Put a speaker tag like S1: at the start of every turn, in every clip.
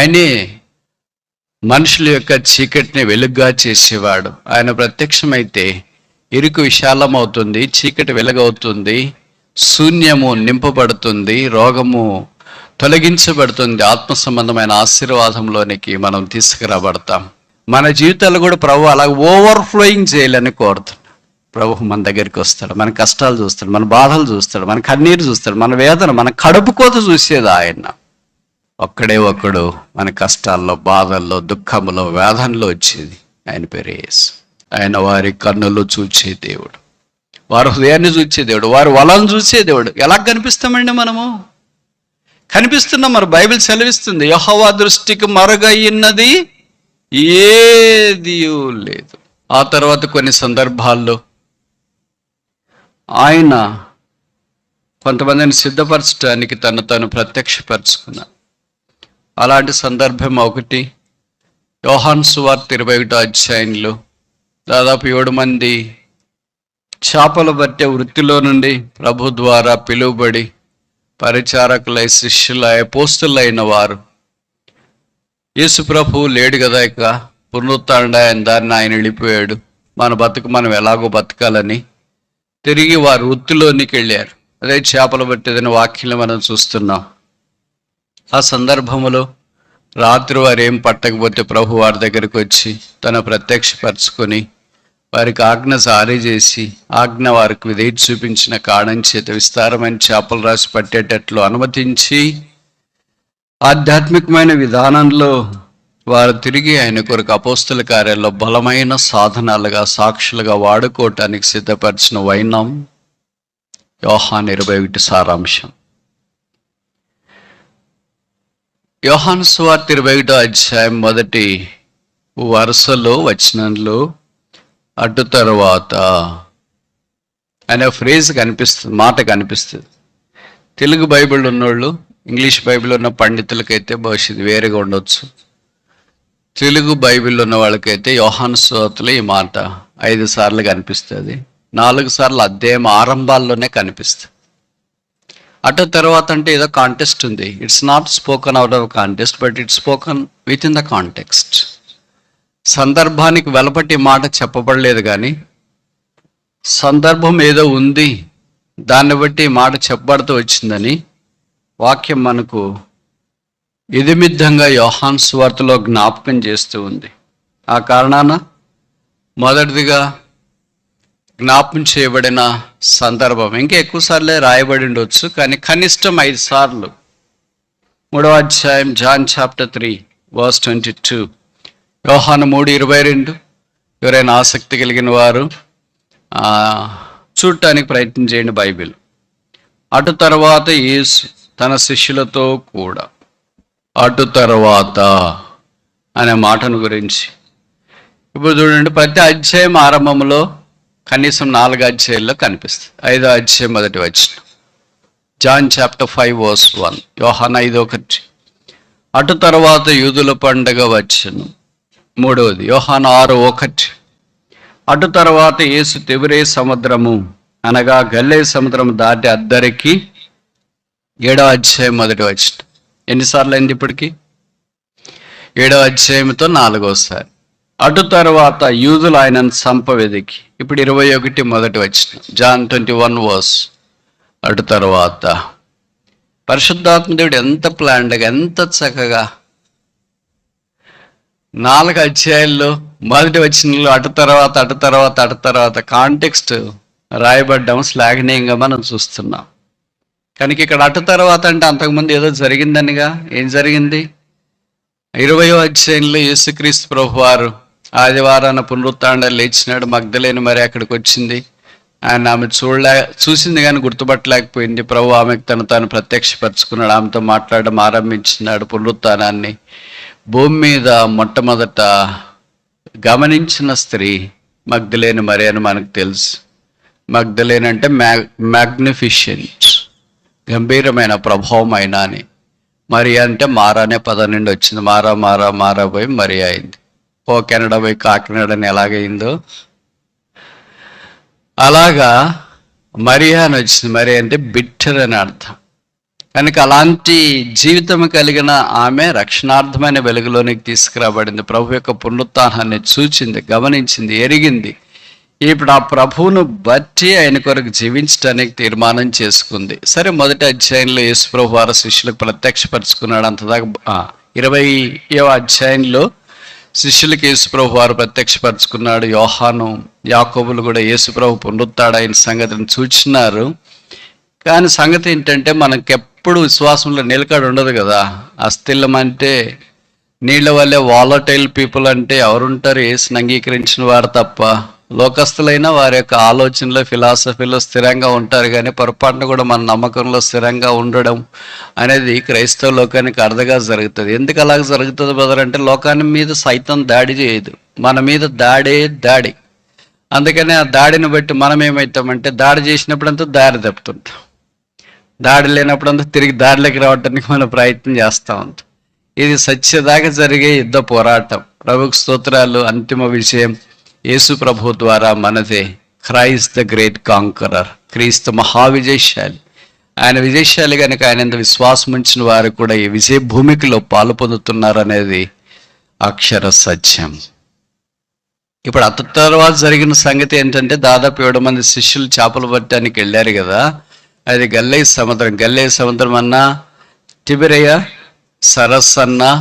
S1: ఆయనే మనుషుల యొక్క చీకటిని వెలుగుగా చేసేవాడు. ఆయన ప్రత్యక్షమైతే ఇరుకు విశాలం అవుతుంది, చీకటి వెలుగవుతుంది, శూన్యము నింపబడుతుంది, రోగము తొలగించబడుతుంది. ఆత్మ సంబంధమైన ఆశీర్వాదంలోనికి మనం తీసుకురాబడతాం. మన జీవితాలు కూడా ప్రభు అలా ఓవర్ఫ్లోయింగ్ చేయాలని కోరుతున్నాడు. ప్రభు మన దగ్గరికి వస్తాడు, మన కష్టాలు చూస్తాడు, మన బాధలు చూస్తాడు, మన కన్నీరు చూస్తాడు, మన వేదన, మన కడుపు కోత చూసేది ఆయన. ఒక్కడే ఒక్కడు మన కష్టాల్లో, బాధల్లో, దుఃఖంలో, వేదనలో వచ్చేది. ఆయన పేరు యేసు. ఆయన వారి కన్నులు చూచే దేవుడు, వారి హృదయాన్ని చూచే దేవుడు, వారి వలను చూసే దేవుడు. ఎలా కనిపిస్తామండి మనము? కనిపిస్తున్నాం. మరి బైబిల్ సెలవిస్తుంది, యెహోవా దృష్టికి మరుగైనది ఏది లేదు. ఆ తర్వాత కొన్ని సందర్భాల్లో ఆయన కొంతమందిని సిద్ధపరచడానికి తను ప్రత్యక్షపరుచుకున్నాడు. అలాంటి సందర్భం ఒకటి యోహాను సువార్త 21వ అధ్యాయంలో దాదాపు 7 మంది చేపలు పట్టే వృత్తిలో నుండి ప్రభు ద్వారా పిలువబడి పరిచారకులై, శిష్యులై, అపోస్తలులైన వారు యేసు ప్రభు లేడు కదా, ఇక పునరుత్థానుడు ఆయన దాన్ని ఆయన వెళ్ళిపోయాడు, మన బతుకు మనం ఎలాగో బతకాలని తిరిగి వారు వృత్తిలోనికి వెళ్ళారు. అదే చేపలు పట్టేదని వాక్యంలో మనం చూస్తున్నాం. ఆ సందర్భంలో రాత్రి వారు ఏం పట్టకపోతే ప్రభు వారి దగ్గరికి వచ్చి తన ప్రత్యక్షపరచుకొని వారికి ఆజ్ఞ జారీ చేసి, ఆజ్ఞ వారికి విధేయత చూపించిన కారణం చేత విస్తారమైన చేపలు రాసి పట్టేటట్లు అనుమతించి, ఆధ్యాత్మికమైన విధానంలో వారు తిరిగి ఆయన కొరకు అపోస్తల కార్యాల్లో బలమైన సాధనాలుగా, సాక్షులుగా వాడుకోవటానికి సిద్ధపరిచిన వైనం యోహాను 21 సారాంశం. యోహాను సువార్త 21వ అధ్యాయం మొదటి వరుసలో వచనంలో అటు తరువాత అనే ఫ్రేజ్ కనిపిస్తుంది, మాట కనిపిస్తుంది. తెలుగు బైబిల్ ఉన్నోళ్ళు, ఇంగ్లీష్ బైబిల్ ఉన్న పండితులకైతే బహుశా ఇది వేరేగా ఉండొచ్చు. తెలుగు బైబిల్ ఉన్న వాళ్ళకైతే యోహాను సువార్తలో ఈ మాట 5 సార్లు కనిపిస్తుంది. 4 సార్లు అధ్యాయం ఆరంభాల్లోనే కనిపిస్తుంది. అటు తర్వాత అంటే ఏదో కాంటెక్స్ట్ ఉంది. It's not spoken out of context, but it's spoken with in the context. సందర్భానికి వెలపట్టి మాట చెప్పబడలేదు, కానీ సందర్భం ఏదో ఉంది, దాన్ని బట్టి మాట చెప్పబడుతూ వచ్చిందని వాక్యం మనకు ఇదిమిద్దంగా యోహాను సువార్తలో జ్ఞాపకం చేస్తూ ఉంది. ఆ కారణాన మొదటిదిగా జ్ఞాపకం చేయబడిన సందర్భం ఇంకా ఎక్కువ సార్లే రాయబడి ఉండొచ్చు, కానీ కనిష్టం 5 సార్లు. 3వ అధ్యాయం జాన్ చాప్టర్ 3 verse 22, యోహాను 3:22. ఎవరైనా ఆసక్తి కలిగిన వారు చూడటానికి ప్రయత్నం చేయండి బైబిల్. అటు తర్వాత యేసు తన శిష్యులతో కూడా, అటు తర్వాత అనే మాటను గురించి ఇప్పుడు చూడండి. ప్రతి అధ్యాయం ఆరంభంలో కనీసం 4 అధ్యాయాల్లో కనిపిస్తుంది. 5వ అధ్యాయం మొదటి వచనం, జాన్ చాప్టర్ 5 verse 1, యోహాను 5:1. అటు తర్వాత యూదుల పండగ వచ్చెను. 3వది యోహాను 6:1. అటు తర్వాత యేసు తిబెరే సముద్రము అనగా గల్లే సముద్రం దాటి అద్దరికి 7వ అధ్యాయం మొదటి వచనం. ఎన్నిసార్లు అయింది ఇప్పటికి? 7వ అధ్యాయంతో 4వసారి. అటు తర్వాత యూదులు ఆయనను సంపవెదికి. ఇప్పుడు 21 మొదటి వచనం, జాన్ 21 verse. అటు తర్వాత పరిశుద్ధాత్మ దేవుడు ఎంత ప్లాన్డ్గా, ఎంత చక్కగా 4 అధ్యాయాల్లో మొదటి వచనంలో అటు తర్వాత అటు తర్వాత అటు తర్వాత కాంటెక్స్ట్ రాయబడ్డం శ్లాఘనీయంగా మనం చూస్తున్నాం. కనుక ఇక్కడ అటు తర్వాత అంటే అంతకుముందు ఏదో జరిగిందనిగా. ఏం జరిగింది? 20వ అధ్యాయంలో యేసుక్రీస్తు ప్రభువారు ఆదివారాన పునరుత్థానం లేచినాడు. మగ్దలేని మరి అక్కడికి వచ్చింది. ఆయన ఆమె చూసింది కానీ గుర్తుపట్టలేకపోయింది. ప్రభు ఆమెకు తాను ప్రత్యక్షపరుచుకున్నాడు, ఆమెతో మాట్లాడడం ఆరంభించినాడు. పునరుత్థానాన్ని భూమి మీద మొట్టమొదట గమనించిన స్త్రీ మగ్దలేని మరి అని మనకు తెలుసు. మగ్దలేని అంటే మ్యాగ్నిఫిషెంట్, గంభీరమైన, ప్రభావమైన అని. మరి అంటే మారా అనే పదం నుండి వచ్చింది. మారా పోయి మరి అయింది. కెనడా పోయి కాకినాడ అని ఎలాగైందో అలాగా మరియా అని వచ్చింది. మరి అంటే బిట్టర్ అని అర్థం. కనుక అలాంటి జీవితం కలిగిన ఆమె రక్షణార్థమైన వెలుగులోనికి తీసుకురాబడింది. ప్రభు యొక్క పునరుత్థానాన్ని చూచింది, గమనించింది, ఎరిగింది. ఇప్పుడు ఆ ప్రభువును బట్టి ఆయన కొరకు జీవించడానికి తీర్మానం చేసుకుంది. సరే, మొదటి అధ్యాయంలో యేసు ప్రభు వారి శిష్యులకు ప్రత్యక్షపరుచుకున్నాడు. అంతదాకా 20వ అధ్యాయంలో శిష్యులకి యేసు ప్రభు వారు ప్రత్యక్షపరుచుకున్నాడు. యోహాను, యాకోబులు కూడా యేసు ప్రభు పునరుత్థాడు అయిన సంగతిని చూచినారు. కానీ సంగతి ఏంటంటే మనకెప్పుడు విశ్వాసంలో నిలకడ ఉండదు కదా. అస్థిల్లం అంటే నీళ్ళ వల్లే వాలటైల్ పీపుల్ అంటే ఎవరుంటారు? యేసుని అంగీకరించిన వారు తప్ప. లోకస్తులైన వారి యొక్క ఆలోచనలో, ఫిలాసఫీలో స్థిరంగా ఉంటారు. కానీ పొరపాటున కూడా మన నమ్మకంలో స్థిరంగా ఉండడం అనేది క్రైస్తవ లోకానికి అర్థగా జరుగుతుంది. ఎందుకు అలాగ జరుగుతుంది బ్రదర్ అంటే, లోకాన్ని మీద సైతం దాడి చేయదు, మన మీద దాడి. అందుకని ఆ దాడిని బట్టి మనం ఏమవుతామంటే, దాడి చేసినప్పుడంతా దారి తప్పుతుంటాం, దాడి లేనప్పుడంతా తిరిగి దారిలోకి రావడానికి మనం ప్రయత్నం చేస్తూ ఉంటాం. ఇది సత్యదాకా జరిగే యుద్ధ పోరాటం. ప్రభుకు స్తోత్రాలు. అంతిమ విజయం యేసు ప్రభు ద్వారా మనదే. క్రైస్ట్ ద గ్రేట్ కాంకరర్, క్రీస్తు మహావిజయశాలి. ఆయన విజయశాలి కనుక ఆయన ఎంత విశ్వాసం ఉంచిన వారు కూడా ఈ విజయ భూమికలో పాలు పొందుతున్నారు అనేది అక్షర సత్యం. ఇప్పుడు అత తర్వాత జరిగిన సంగతి ఏంటంటే, దాదాపు 7 మంది శిష్యులు చేపలు పట్టడానికి వెళ్ళారు కదా. అది గల్లేయ సముద్రం అన్నా, తిబిరయ సరస్సు అన్నా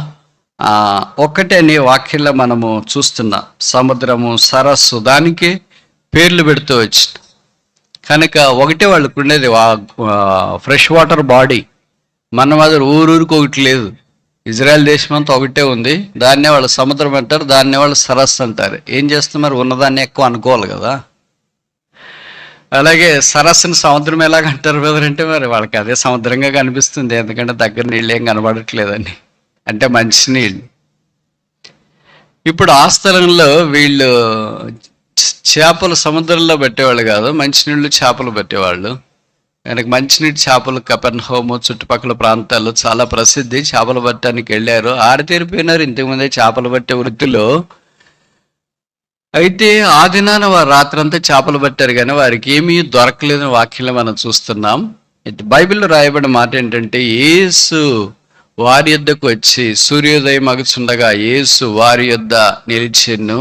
S1: ఒక్కటే అని వాక్యంలో మనము చూస్తున్నాం. సముద్రము, సరస్సు, దానికి పేర్లు పెడుతూ వచ్చింది కనుక ఒకటే వాళ్ళకు ఉండేది ఫ్రెష్ వాటర్ బాడీ. మన మాదిరి ఊరూరికి ఒకటి లేదు. ఇజ్రాయెల్ దేశం అంతా ఒకటే ఉంది. దాన్నే వాళ్ళు సముద్రం అంటారు, దాన్నే వాళ్ళు సరస్సు అంటారు. ఏం చేస్తున్నారు? ఉన్నదాన్ని ఎక్కువ అనుకోవాలి కదా. అలాగే సరస్సుని సముద్రం ఎలాగంటారు బ్రదర్ అంటే, మరి వాళ్ళకి అదే సముద్రంగా కనిపిస్తుంది, ఎందుకంటే దగ్గర నీళ్ళు ఏం కనబడట్లేదని. అంటే మంచినీళ్ళు. ఇప్పుడు ఆ స్థలంలో వీళ్ళు చేపలు సముద్రంలో పెట్టేవాళ్ళు కాదు, మంచినీళ్ళు చేపలు పెట్టేవాళ్ళు. కనుక మంచినీటి చేపలు కపెర్నహూము చుట్టుపక్కల ప్రాంతాల్లో చాలా ప్రసిద్ధి. చేపలు పట్టడానికి వెళ్ళారు, ఆరితేరిపోయినారు ఇంతకుముందే చేపలు పట్టే వృత్తిలో. అయితే ఆ దినాన వారు రాత్రంతా చేపలు పట్టారు, కానీ వారికి ఏమీ దొరకలేదని వాక్యంలో మనం చూస్తున్నాం. బైబిల్లో రాయబడిన మాట ఏంటంటే, యేసు వారి యొద్దకు వచ్చి సూర్యోదయం అగుచుండగా యేసు వారి యొద్ద నిలిచెను.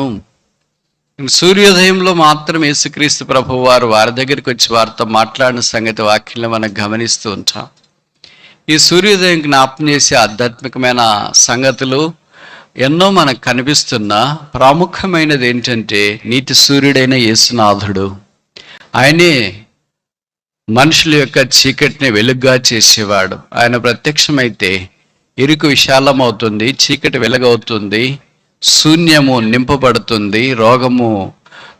S1: సూర్యోదయంలో మాత్రం యేసుక్రీస్తు ప్రభు వారి దగ్గరికి వచ్చి వారితో మాట్లాడిన సంగతి వాక్యంలో మనం గమనిస్తూ ఉంటాం. ఈ సూర్యోదయం జ్ఞాపకం చేసే ఆధ్యాత్మికమైన సంగతులు ఎన్నో మనకు కనిపిస్తున్నా ప్రాముఖ్యమైనది ఏంటంటే, నీటి సూర్యుడైన యేసునాథుడు. ఆయనే మనుషుల యొక్క చీకటిని వెలుగుగా చేసేవాడు. ఆయన ప్రత్యక్షమైతే ఇరుకు విశాలమవుతుంది, చీకటి వెలుగవుతుంది, శూన్యము నింపబడుతుంది, రోగము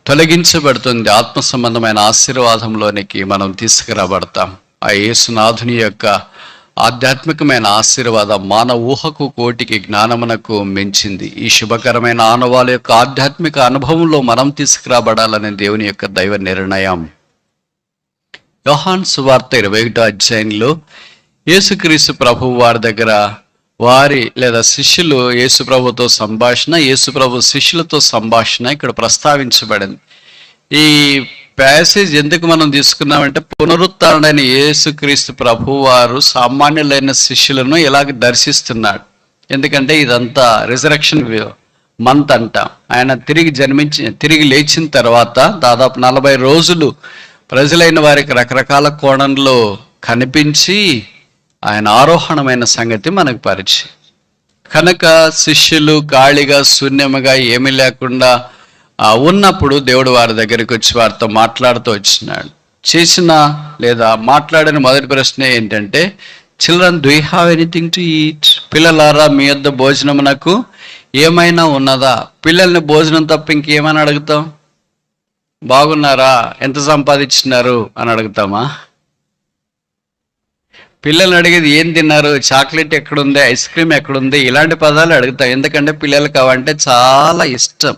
S1: తొలగించబడుతుంది. ఆత్మ సంబంధమైన ఆశీర్వాదంలోనికి మనం తీసుకురాబడతాం. ఆ యేసునాథుని యొక్క ఆధ్యాత్మికమైన ఆశీర్వాదం మానవ ఊహకు, కోటికి, జ్ఞానమునకు మించింది. ఈ శుభకరమైన ఆనవాళ్ళ యొక్క ఆధ్యాత్మిక అనుభవంలో మనం తీసుకురాబడాలనే దేవుని యొక్క దైవ నిర్ణయం. యోహాను సువార్త 21వ అధ్యాయంలో యేసుక్రీస్తు ప్రభు వారి దగ్గర లేదా శిష్యులు యేసు ప్రభుతో సంభాషణ, యేసు ప్రభు శిష్యులతో సంభాషణ ఇక్కడ ప్రస్తావించబడింది. ఈ ప్యాసేజ్ ఎందుకు మనం తీసుకున్నామంటే, పునరుత్థానుడైన యేసుక్రీస్తు ప్రభు వారు సామాన్యులైన శిష్యులను ఇలాగ దర్శిస్తున్నాడు. ఎందుకంటే ఇదంతా రిజరక్షన్ మంత్ అంటాం. ఆయన తిరిగి లేచిన తర్వాత దాదాపు 40 రోజులు ప్రజలైన వారికి రకరకాల కోణంలో కనిపించి ఆయన ఆరోహణమైన సంగతి మనకు పరిచయం. కనుక శిష్యులు ఖాళీగా, శూన్యముగా, ఏమీ లేకుండా ఉన్నప్పుడు దేవుడు వారి దగ్గరికి వచ్చి వారితో మాట్లాడుతూ వచ్చినాడు. మాట్లాడిన మొదటి ప్రశ్న ఏంటంటే, children, do you have anything to eat? పిల్లలారా, మీ యొద్ద భోజనమునకు ఏమైనా ఉన్నదా? పిల్లల్ని భోజనం తప్ప ఇంకేమైనా అడుగుతాం? బాగున్నారా, ఎంత సంపాదించినారు అని అడుగుతామా? పిల్లల్ని అడిగేది ఏం తిన్నారు, చాక్లెట్ ఎక్కడుంది, ఐస్ క్రీమ్ ఎక్కడుంది, ఇలాంటి పదాలు అడుగుతాం. ఎందుకంటే పిల్లలకి అవంటే చాలా ఇష్టం.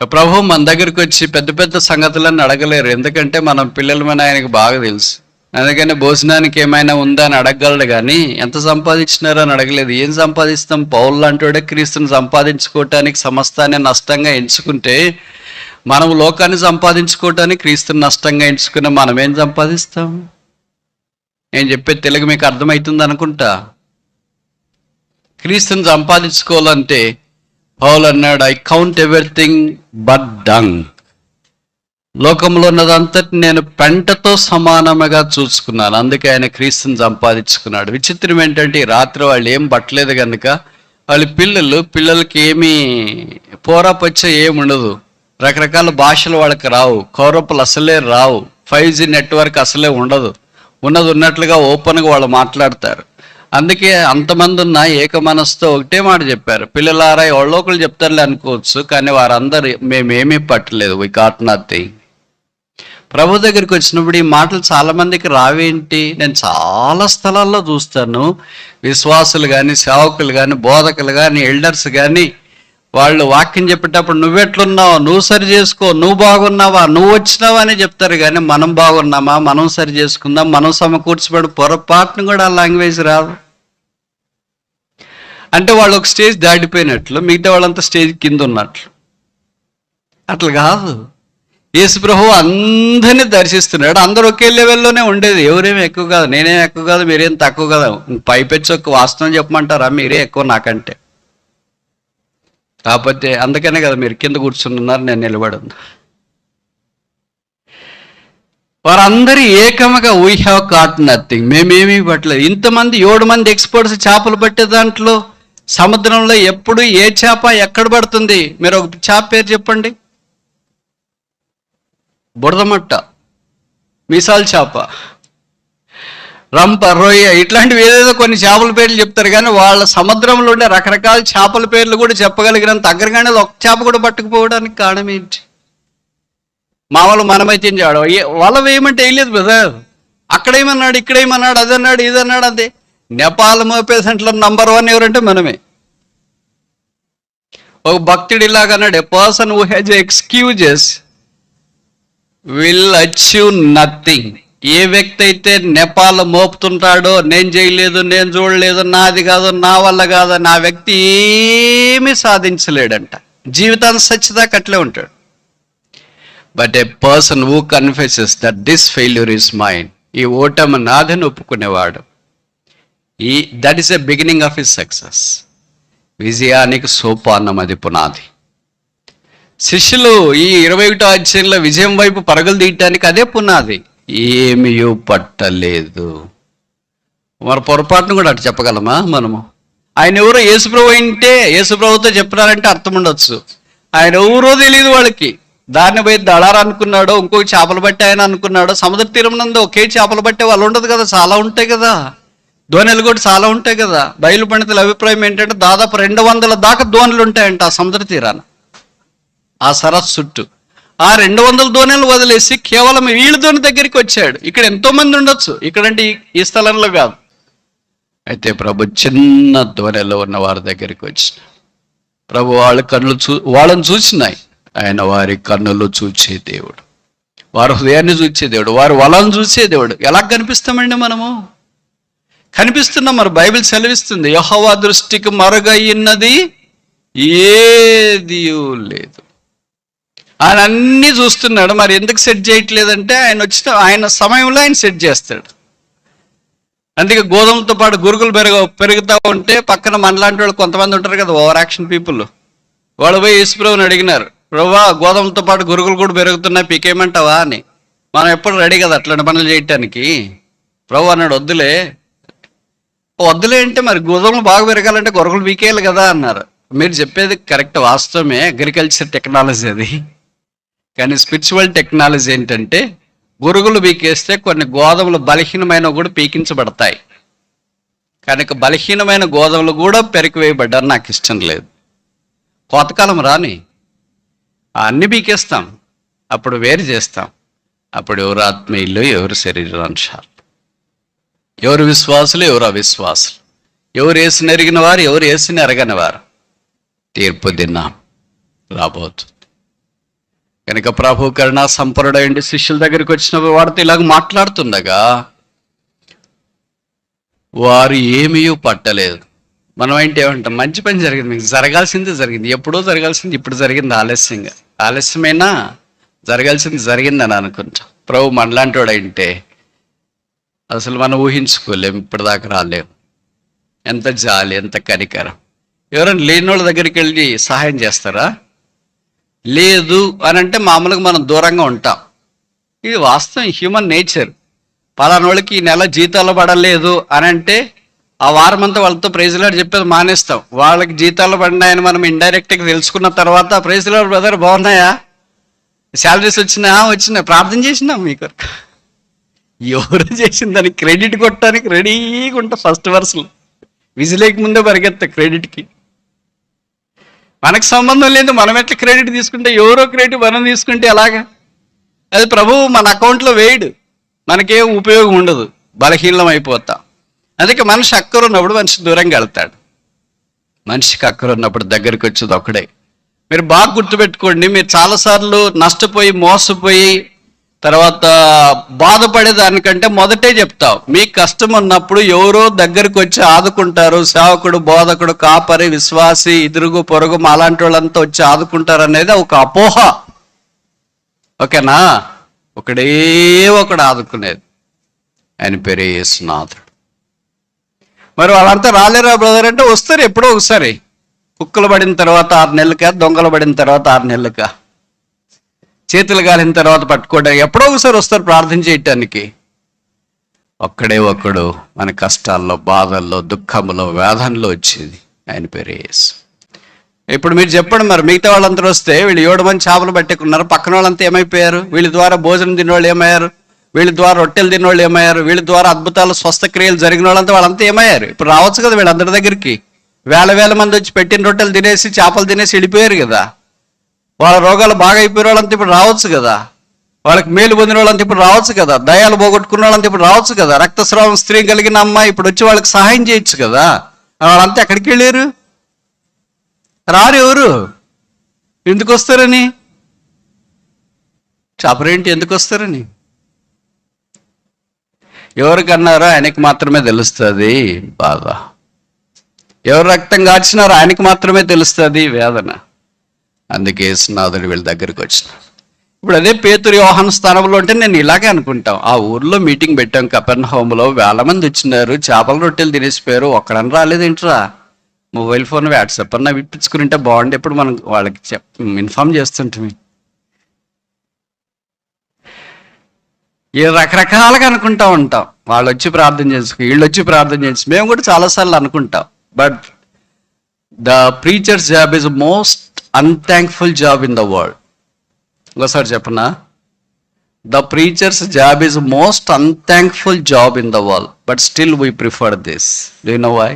S1: ప్రభు మన దగ్గరికి వచ్చి పెద్ద పెద్ద సంగతులను అడగలేరు, ఎందుకంటే మనం పిల్లలమని ఆయనకు బాగా తెలుసు. అందుకని భోజనానికి ఏమైనా ఉందా అని అడగగలడు, కానీ ఎంత సంపాదించినారో అని అడగలేదు. ఏం సంపాదిస్తాం? పౌలు లాంటి క్రీస్తుని సంపాదించుకోవటానికి సమస్తాన్ని నష్టంగా ఎంచుకుంటే, మనం లోకాన్ని సంపాదించుకోవటానికి క్రీస్తుని నష్టంగా ఎంచుకున్న మనం ఏం సంపాదిస్తాం? నేను చెప్పే తెలుగు మీకు అర్థమవుతుంది అనుకుంటా. క్రీస్తుని సంపాదించుకోవాలంటే పౌలు అన్నాడు, I count everything but dung. లోకంలో ఉన్నదంతటి నేను పెంటతో సమానముగా చూసుకున్నాను. అందుకే ఆయన క్రీస్తుని సంపాదించుకున్నాడు. విచిత్రం ఏంటంటే ఈ రాత్రి వాళ్ళు ఏం పట్టలేదు కనుక వాళ్ళ పిల్లలకి ఏమీ పోరాపచ్చ ఏమి ఉండదు. రకరకాల భాషలు వాళ్ళకి రావు, కౌరపులు అసలే రావు, 5G నెట్వర్క్ అసలే ఉండదు. ఉన్నది ఉన్నట్లుగా ఓపెన్గా వాళ్ళు మాట్లాడతారు. అందుకే అంతమంది ఉన్న ఏక మనసుతో ఒకటే మాట చెప్పారు, పిల్లలారా ఎవరో ఒకళ్ళు చెప్తారులే అనుకోవచ్చు, కానీ వారందరూ మేమేమీ పట్టలేదు, వి గాట్ నథింగ్. ప్రభు దగ్గరికి వచ్చినప్పుడు ఈ మాటలు చాలామందికి రావేంటి? నేను చాలా స్థలాల్లో చూస్తాను, విశ్వాసులు కానీ, సేవకులు కానీ, బోధకులు కానీ, ఎల్డర్స్ కానీ వాళ్ళు వాక్యం చెప్పేటప్పుడు నువ్వెట్లున్నావు, నువ్వు సరి చేసుకో, నువ్వు బాగున్నావా, నువ్వు వచ్చినావా అని చెప్తారు. కానీ మనం బాగున్నామా, మనం సరి చేసుకుందాం, మనం సమకూర్చిపడి పొరపాటును కూడా ఆ లాంగ్వేజ్ రాదు. అంటే వాళ్ళు ఒక స్టేజ్ దాటిపోయినట్లు, మిగతా వాళ్ళంతా స్టేజ్ కింద ఉన్నట్లు. అట్లా కాదు. యేసు ప్రభువు అందరినీ దర్శిస్తున్నాడు. అందరూ ఒకే లెవెల్లోనే ఉండేది. ఎవరేమి ఎక్కువ కాదు, నేనేం ఎక్కువ కాదు, మీరేం తక్కువ కదా. పైపెచ్చి ఒక వాస్తవం చెప్పమంటారా? మీరే ఎక్కువ నాకంటే. కాకపోతే అందుకనే కదా మీరు కింద కూర్చున్నారు, నేను నిలబడి ఉన్నా. వారందరూ ఏకముగా వీ హ్యావ్ కాట్ నథింగ్, మేమేమీ పట్టలేదు. ఇంతమంది 7 మంది ఎక్స్పర్ట్స్ చేపలు పట్టే దాంట్లో సముద్రంలో ఎప్పుడు ఏ చేప ఎక్కడ పడుతుంది? మీరు ఒక చేప పేరు చెప్పండి. బురదమట్ట, మిసాల్ చేప, రంప, రొయ్య, ఇట్లాంటివి ఏదేదో కొన్ని చేపల పేర్లు చెప్తారు. కానీ వాళ్ళ సముద్రంలో ఉండే రకరకాల చేపల పేర్లు కూడా చెప్పగలిగినంత అగ్రగానే ఒక చేప కూడా పట్టుకుపోవడానికి కారణం ఏంటి? మామూలు మనమైతే వాళ్ళ వేయమంటే వేయలేదు బ్రదర్. అక్కడేమన్నాడు, ఇక్కడేమన్నాడు, అదన్నాడు, ఇదన్నాడు. అదే నేపాల్ మోపేసంట్లో నంబర్ 1 ఎవరంటే మనమే. ఒక భక్తుడు ఇలాగన్నాడు, a person who has excuses will achieve nothing. ఏ వ్యక్తి అయితే నేపాల్ మోపుతుంటాడో, నేను చేయలేదు, నేను చూడలేదు, నాది కాదు, నా వల్ల కాదు, నా వ్యక్తి ఏమీ సాధించలేడంట. జీవితాన్ని సచ్చిదాకా అట్లే ఉంటాడు. But a person who confesses that this failure is mine, ఈ ఓటమి నాదని ఒప్పుకునేవాడు, that is a beginning of his success. విజయానికి సోపానం, అది పునాది. శిష్యులు ఈ 21వ అధ్యాయంలో విజయం వైపు పరుగులు తీయటానికి అదే పునాది. ఏమీ పట్టలేదు. మరి పొరపాటును కూడా అటు చెప్పగలమా మనము? ఆయన ఎవరో యేసుప్రభు అంటే యేసుప్రభుతో చెప్పినారంటే అర్థం ఉండొచ్చు. ఆయన ఎవరో తెలియదు వాళ్ళకి. దాన్ని పోయి దళారు అనుకున్నాడో, ఇంకొక చేపలు పట్టే ఆయన అనుకున్నాడో. సముద్ర తీరం నందు ఒకే చేపలు పట్టే వాళ్ళు ఉండదు కదా, చాలా ఉంటాయి కదా. ధోనిలు కూడా చాలా ఉంటాయి కదా. బయలు పండితుల అభిప్రాయం ఏంటంటే దాదాపు 200 దాకా ధోనిలు ఉంటాయంట ఆ సముద్ర తీరాన, ఆ సరస్సు చుట్టూ. ఆ 200 ధోనిలు వదిలేసి కేవలం వీళ్ళ ధోని దగ్గరికి వచ్చాడు. ఇక్కడ ఎంతో మంది ఉండొచ్చు, ఇక్కడంటే ఈ స్థలంలో కాదు. అయితే ప్రభు చిన్న ధోనిలో ఉన్న వారి దగ్గరికి వచ్చిన ప్రభు వాళ్ళ కన్నులు వాళ్ళని చూసినాయి. ఆయన వారి కన్నులు చూచే దేవుడు, వారి హృదయాన్ని చూచే దేవుడు, వారి వలను చూసే దేవుడు. ఎలా కనిపిస్తామండి మనము? కనిపిస్తున్నాం. మరి బైబిల్ సెలవిస్తుంది, యెహోవా దృష్టికి మరుగైనది ఏది లేదు. ఆయన అన్నీ చూస్తున్నాడు. మరి ఎందుకు సెట్ చేయట్లేదంటే ఆయన సమయంలో ఆయన సెట్ చేస్తాడు. అందుకే గోధుమలతో పాటు గురుగులు పెరుగుతూ ఉంటే పక్కన మనలాంటి వాళ్ళు కొంతమంది ఉంటారు కదా, ఓవర్ యాక్షన్ పీపుల్. వాళ్ళు పోయి యేసుప్రభుని అడిగినారు, ప్రభువా గోధుమలతో పాటు గురుగులు కూడా పెరుగుతున్నాయి, పీకేయమంటావా అని. మనం ఎప్పుడు రెడీ కదా అట్లాంటి పనులు చేయటానికి. ప్రభు అన్నాడు, వద్దులే అంటే మరి గోధుమలు బాగా పెరగాలంటే గురుగులు పీకేయాలి కదా అన్నారు. మీరు చెప్పేది కరెక్ట్, వాస్తవమే, అగ్రికల్చర్ టెక్నాలజీ అది. కానీ స్పిరిచువల్ టెక్నాలజీ ఏంటంటే గురుగులు పీకేస్తే కొన్ని గోధుమలు బలహీనమైన కూడా పీకించబడతాయి. కనుక బలహీనమైన గోధుమలు కూడా పెరికివేయబడ్డారు. నాకు ఇష్టం లేదు. కోతకాలం రాని అన్ని పీకేస్తాం, అప్పుడు వేరు చేస్తాం. అప్పుడు ఎవరు ఆత్మీయులు, ఎవరు శరీరాంశాలు, ఎవరు విశ్వాసులు, ఎవరు అవిశ్వాసులు, ఎవరు యేసుని ఎరిగిన వారు, ఎవరు యేసుని ఎరగని వారు. తీర్పు దినం రాబోతుంది. కనుక ప్రభు కరుణా సంపన్నుడైన శిష్యుల దగ్గరికి వచ్చినప్పుడు వారితో ఇలాగ మాట్లాడుతుండగా వారు ఏమీ పట్టలేదు. మనం ఏంటి ఏమంటాం, మంచి పని జరిగింది, మీకు జరగాల్సింది జరిగింది, ఎప్పుడో జరగాల్సింది ఇప్పుడు జరిగింది, ఆలస్యమైనా జరగాల్సింది జరిగిందని అనుకుంటాం. ప్రభు మనలాంటి వాడు అంటే అసలు మనం ఊహించుకోలేము, ఇప్పటిదాకా రాలేము. ఎంత జాలి, ఎంత కనికరం. ఎవరైనా లేని వాళ్ళ దగ్గరికి వెళ్ళి సహాయం చేస్తారా? లేదు అని అంటే మామూలుగా మనం దూరంగా ఉంటాం. ఇది వాస్తవం, హ్యూమన్ నేచర్. పలానోళ్ళకి ఈ నెల జీతాలు పడలేదు అని అంటే ఆ వారం అంతా వాళ్ళతో ప్రైజ్లాడ్ చెప్పేది మానేస్తాం. వాళ్ళకి జీతాలు పడినాయని మనం ఇండైరెక్ట్గా తెలుసుకున్న తర్వాత ప్రైజ్లాడ్ బ్రదర్ బాగున్నాయా, శాలరీస్ వచ్చినా ప్రార్థన చేసినా మీకు. ఎవరు చేసిన దానికి క్రెడిట్ కొట్టడానికి రెడీగా ఉంటా. ఫస్ట్ వర్స్లో విజిలేక ముందే పరిగెత్తా క్రెడిట్కి. మనకు సంబంధం లేదు, మనం ఎట్లా క్రెడిట్ తీసుకుంటే, ఎవరో క్రెడిట్ మనం తీసుకుంటే ఎలాగా? అది ప్రభువు మన అకౌంట్లో వేయడు, మనకేం ఉపయోగం ఉండదు, బలహీనం అయిపోతాం. అందుకే మనిషి అక్కర ఉన్నప్పుడు మనిషి దూరంగా వెళ్తాడు. మనిషికి అక్కర ఉన్నప్పుడు దగ్గరికి వచ్చేది ఒకడే. మీరు బాగా గుర్తుపెట్టుకోండి, మీరు చాలాసార్లు నష్టపోయి మోసపోయి తర్వాత బాధపడేదానికంటే మొదటే చెప్తావు, మీకు కష్టం ఉన్నప్పుడు ఎవరో దగ్గరికి వచ్చి ఆదుకుంటారు. సేవకుడు, బోధకుడు, కాపరి, విశ్వాసి, ఇదురుగు పొరుగు అలాంటి వాళ్ళంతా వచ్చి ఆదుకుంటారు అనేది ఒక అపోహ. ఓకేనా? ఒకడు ఆదుకునేది, ఆయన పేరే యేసునాథుడు. మరి వాళ్ళంతా రాలేరా బ్రదర్ అంటే వస్తారు ఎప్పుడో ఒకసారి. కుక్కలు పడిన తర్వాత 6 నెలలకా, దొంగలు పడిన తర్వాత 6 నెలలకా, చేతులు గాలిన తర్వాత పట్టుకోవడానికి ఎప్పుడో ఒకసారి వస్తారు ప్రార్థన చేయటానికి. ఒకడు మన కష్టాల్లో, బాధల్లో, దుఃఖంలో, వేదనలో వచ్చేది, ఆయన పేరు యేసు. ఇప్పుడు మీరు చెప్పండి, మరి మిగతా వాళ్ళందరూ వస్తే వీళ్ళు 7 మంది చేపలు పట్టుకున్నారు, పక్కన వాళ్ళంతా ఏమైపోయారు? వీళ్ళ ద్వారా భోజనం తిన్నవాళ్ళు ఏమయ్యారు? వీళ్ళ ద్వారా రొట్టెలు తిన్నవాళ్ళు ఏమయ్యారు? వీళ్ళ ద్వారా అద్భుతాలు, స్వస్థక్రియలు జరిగిన వాళ్ళంతా ఏమయ్యారు? ఇప్పుడు రావచ్చు కదా వీళ్ళందరి దగ్గరికి. వేల మంది వచ్చి పెట్టిన రొట్టెలు తినేసి, చేపలు తినేసి వెళ్ళిపోయారు కదా. వాళ్ళ రోగాలు బాగా అయిపోయిన వాళ్ళంతా ఇప్పుడు రావచ్చు కదా. వాళ్ళకి మేలు పొందిన వాళ్ళంతా ఇప్పుడు రావచ్చు కదా. దయాలు పోగొట్టుకున్న వాళ్ళంతా ఇప్పుడు రావచ్చు కదా. రక్తస్రావం స్త్రీ కలిగిన అమ్మాయి ఇప్పుడు వచ్చి వాళ్ళకి సహాయం చేయొచ్చు కదా. వాళ్ళంతా ఎక్కడికి వెళ్ళారు? రారు. ఎవరు? ఎందుకు వస్తారని? చెప్పరేంటి ఎందుకు వస్తారని? ఎవరికన్నారో ఆయనకి మాత్రమే తెలుస్తుంది బాధ. ఎవరు రక్తం కాచినారో ఆయనకి మాత్రమే తెలుస్తుంది వేదన. అందుకే యేసునాథుడు వీళ్ళ దగ్గరికి వచ్చినాడు. ఇప్పుడు అదే పేతురు, యోహాను స్థానంలో ఉంటే నేను ఇలాగే అనుకుంటాం. ఆ ఊర్లో మీటింగ్ పెట్టాం కపెర్నహూములో, 1000 మంది వచ్చినారు, చేపల రొట్టెలు తినేసిపోయారు, ఒక్కడని రాలేదేంట్రా? మొబైల్ ఫోన్, వాట్సాప్ అన్న విప్పించుకుని ఉంటే బాగుండే. ఇప్పుడు మనం వాళ్ళకి ఇన్ఫార్మ్ చేస్తుంటాం. రకరకాలుగా అనుకుంటా ఉంటాం. వాళ్ళు వచ్చి ప్రార్థన చేసుకు, వీళ్ళు వచ్చి ప్రార్థన చేసి, మేము కూడా చాలాసార్లు అనుకుంటాం. But the preacher's job is most unthankful job in the world. ఇంకోసారి చెప్పనా? The preacher's job is most unthankful job in the world, but still we prefer this. Do you know why?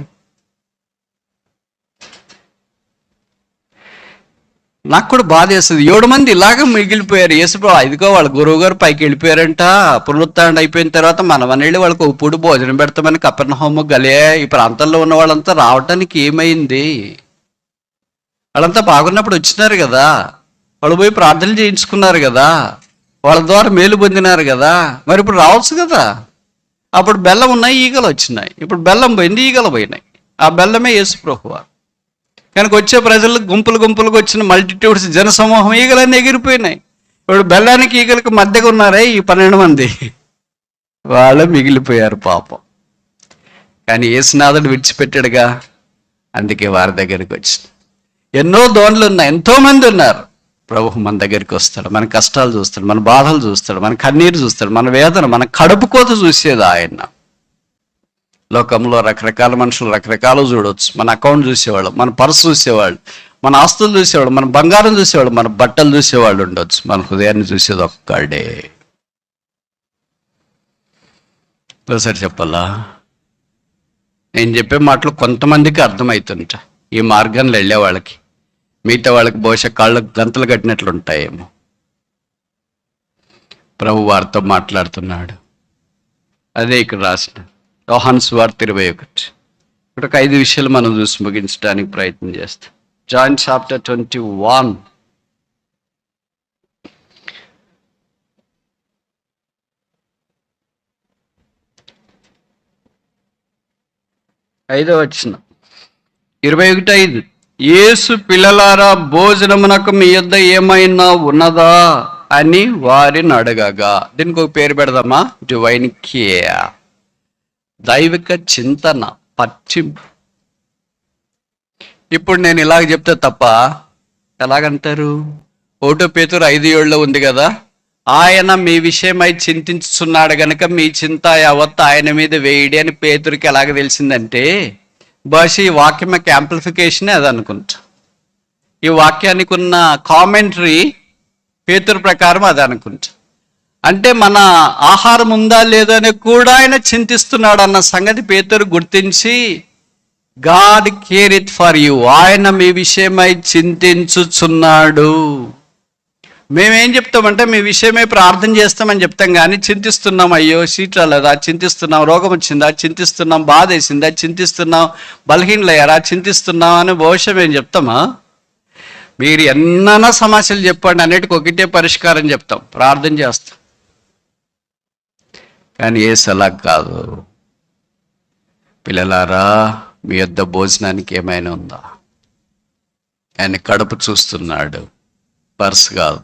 S1: నాకు కూడా బాధ వేస్తుంది. 7 మంది ఇలాగ మిగిలిపోయారు. యేసుప్రభు ఇదిగో వాళ్ళ గురువు గారు పైకి వెళ్ళిపోయారంట. పునరుత్థానం అయిపోయిన తర్వాత మనం వెళ్ళి వాళ్ళకి ఒక పూట భోజనం పెడతామని కపెర్నహూము, గలిలయ ఈ ప్రాంతంలో ఉన్న వాళ్ళంతా రావటానికి ఏమైంది? వాళ్ళంతా బాగున్నప్పుడు వచ్చినారు కదా, వాళ్ళు పోయి ప్రార్థనలు చేయించుకున్నారు కదా, వాళ్ళ ద్వారా మేలు పొందినారు కదా. మరి ఇప్పుడు రావచ్చు కదా. అప్పుడు బెల్లం ఉన్నాయి, ఈగలు వచ్చినాయి. ఇప్పుడు బెల్లం పోయింది, ఈగలు పోయినాయి. ఆ బెల్లమే యేసుప్రభు వారు. కనుక వచ్చే ప్రజలు గుంపులుగా వచ్చిన మల్టిట్యూడ్స్, జనసమూహం, ఈగలన్నీ ఎగిరిపోయినాయి. ఇప్పుడు బెల్లానికి ఈగలకు మధ్యగా ఉన్నారే ఈ 12 మంది, వాళ్ళు మిగిలిపోయారు పాపం. కానీ యేసునాథుడు విడిచిపెట్టాడుగా. అందుకే వారి దగ్గరికి వచ్చింది. ఎన్నో దోణులు ఉన్నాయి, ఎంతో మంది ఉన్నారు. ప్రభు మన దగ్గరికి వస్తాడు, మన కష్టాలు చూస్తాడు, మన బాధలు చూస్తాడు, మన కన్నీరు చూస్తాడు, మన వేదన, మన కడుపు కోత చూసేది ఆయన. లోకంలో రకరకాల మనుషులు రకరకాలు చూడవచ్చు. మన అకౌంట్ చూసేవాళ్ళు, మన పర్సు చూసేవాళ్ళు, మన ఆస్తులు చూసేవాళ్ళు, మన బంగారం చూసేవాళ్ళు, మన బట్టలు చూసేవాళ్ళు ఉండొచ్చు. మన హృదయాన్ని చూసేది ఒక్కడే. ఒకసారి చెప్పాలా? నేను చెప్పే మాటలు కొంతమందికి అర్థమవుతుంట, ఈ మార్గంలో వెళ్ళే వాళ్ళకి. మిగతా వాళ్ళకి బహుశా కాళ్ళకు గంతలు కట్టినట్లు ఉంటాయేమో. ప్రభు వారితో మాట్లాడుతున్నాడు. అదే ఇక్కడ రాసిన యోహాను సువార్త 21. ఇప్పుడు ఒక 5 విషయాలు మనం చూసి ముగించడానికి ప్రయత్నం చేస్తాం. John chapter 21. ఐదో వచనం, 21:5. యేసు పిల్లలారా, భోజనమునకు మీ యొద్ద ఏమైనా ఉన్నదా అని వారిని అడగగా. దీనికి ఒక పేరు పెడదామా? Divine care. దైవిక చింతన, పట్టింపు. ఇప్పుడు నేను ఇలాగ చెప్తే తప్ప ఎలాగంటారు? 1 పేతురు 5:7 ఉంది కదా, ఆయన మీ విషయమై చింతించుచున్నాడు గనుక మీ చింత యావత్ ఆయన మీద వేయడి అని పేతురికి ఎలాగ తెలిసిందంటే, బహుశా ఈ వాక్యం యొక్క యాంప్లిఫికేషనే అది అనుకుంటా. ఈ వాక్యానికి ఉన్న కామెంటరీ పేతురు ప్రకారం అది అనుకుంటా. అంటే మన ఆహారం ఉందా లేదా అని కూడా ఆయన చింతిస్తున్నాడు అన్న సంగతి పేతురు గుర్తించి, God care it for you, ఆయన మీ విషయమై చింతించుచున్నాడు. మేమేం చెప్తామంటే మీ విషయమే ప్రార్థన చేస్తామని చెప్తాం, కానీ చింతిస్తున్నాం, అయ్యో సీట్ రాలేదా చింతిస్తున్నాం, రోగం వచ్చిందా చింతిస్తున్నాం, బాధ వేసిందా చింతిస్తున్నాం, బలహీనలయ్యారా చింతిస్తున్నాం అని బహుశా మేము చెప్తామా? మీరు ఎన్నైనా సమస్యలు చెప్పండి, అన్నిటికీ ఒకటే పరిష్కారం చెప్తాం, ప్రార్థన చేస్తాం. కానీ యేసు అలా కాదు. పిల్లలారా, మీ యొద్ద భోజనానికి ఏమైనా ఉందా? ఆయన కడుపు చూస్తున్నాడు, పర్స్ కాదు.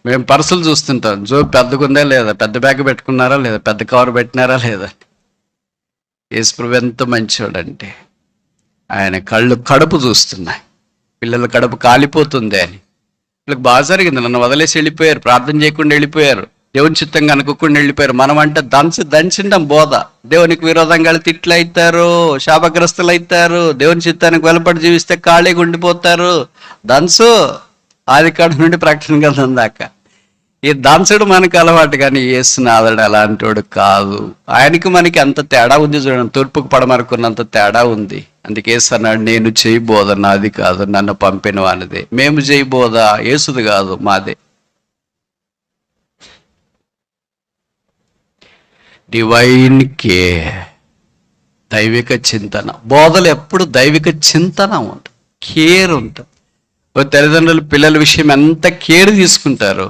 S1: మేము పర్సులు చూస్తుంటాం, జోబు పెద్దగుందా లేదా, పెద్ద బ్యాగ్ పెట్టుకున్నారా లేదా, పెద్ద కవర్ పెట్టినారా లేదా. యేసుప్రభు ఎంత మంచోడంటే ఆయన కడుపు చూస్తున్నాయి. పిల్లల కడుపు కాలిపోతుంది అని వీళ్ళకి బాగా జరిగింది. నన్ను వదిలేసి వెళ్ళిపోయారు, ప్రార్థన చేయకుండా వెళ్ళిపోయారు, దేవుని చిత్తంగా అనుకోకుండా వెళ్ళిపోయారు. మనం అంటే దంచిండం బోధ. దేవునికి విరోధంగా తిట్లు అవుతారు, శాపగ్రస్తులు అవుతారు, దేవుని చిత్తానికి వెలపడి జీవిస్తే ఖాళీగా ఉండిపోతారు. దంచు ఆదికాండం నుండి ప్రకటన గ్రంథం దాకా ఈ దంచడు మనకు అలవాటు. కానీ యేసునాథుడు అలాంటోడు కాదు. ఆయనకి మనకి అంత తేడా ఉంది చూడండి, తూర్పుకు పడమరుకున్నంత తేడా ఉంది. అందుకే యేసు అన్నాడు, నేను చేయబోద నాది కాదు, నన్ను పంపిన వానిదే. మేము చేయబోద యేసుది కాదు, మాదే. డివైన్ కేర్, దైవిక చింతన. బోధలు ఎప్పుడు దైవిక చింతన ఉంటుంది, కేర్ ఉంటుంది. తల్లిదండ్రులు పిల్లల విషయం ఎంత కేర్ తీసుకుంటారో,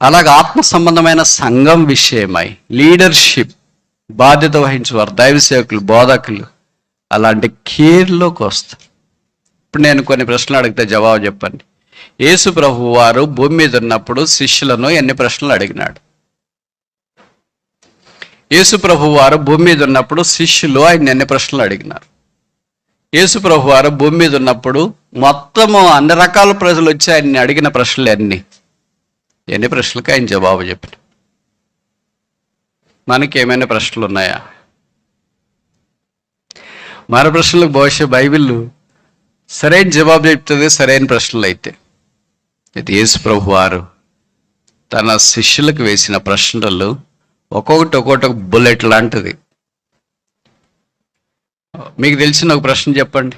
S1: అలాగే ఆత్మ సంబంధమైన సంఘం విషయమై లీడర్షిప్ బాధ్యత వహించేవారు, దైవ సేవకులు, బోధకులు అలాంటి కేర్లోకి వస్తారు. ఇప్పుడు నేను కొన్ని ప్రశ్నలు అడిగితే జవాబు చెప్పండి. యేసు ప్రభు వారు భూమి మీద ఉన్నప్పుడు శిష్యులను ఎన్ని ప్రశ్నలు అడిగినాడు? యేసు ప్రభు వారు భూమి మీద ఉన్నప్పుడు శిష్యులు ఆయన ఎన్ని ప్రశ్నలు అడిగినారు? యేసు ప్రభు వారు భూమి మీద ఉన్నప్పుడు మొత్తము అన్ని రకాల ప్రజలు వచ్చి ఆయన్ని అడిగిన ప్రశ్నలు ఎన్ని ప్రశ్నలకు ఆయన జవాబు చెప్పిన? మనకి ఏమైనా ప్రశ్నలు ఉన్నాయా? మన ప్రశ్నలకు బహుశా బైబిల్ సరైన జవాబు చెప్తుంది, సరైన ప్రశ్నలు అయితే. యేసు ప్రభు వారు తన శిష్యులకు వేసిన ప్రశ్నలు ఒక్కొక్కటి బుల్లెట్ లాంటిది. మీకు తెలిసిన ఒక ప్రశ్న చెప్పండి.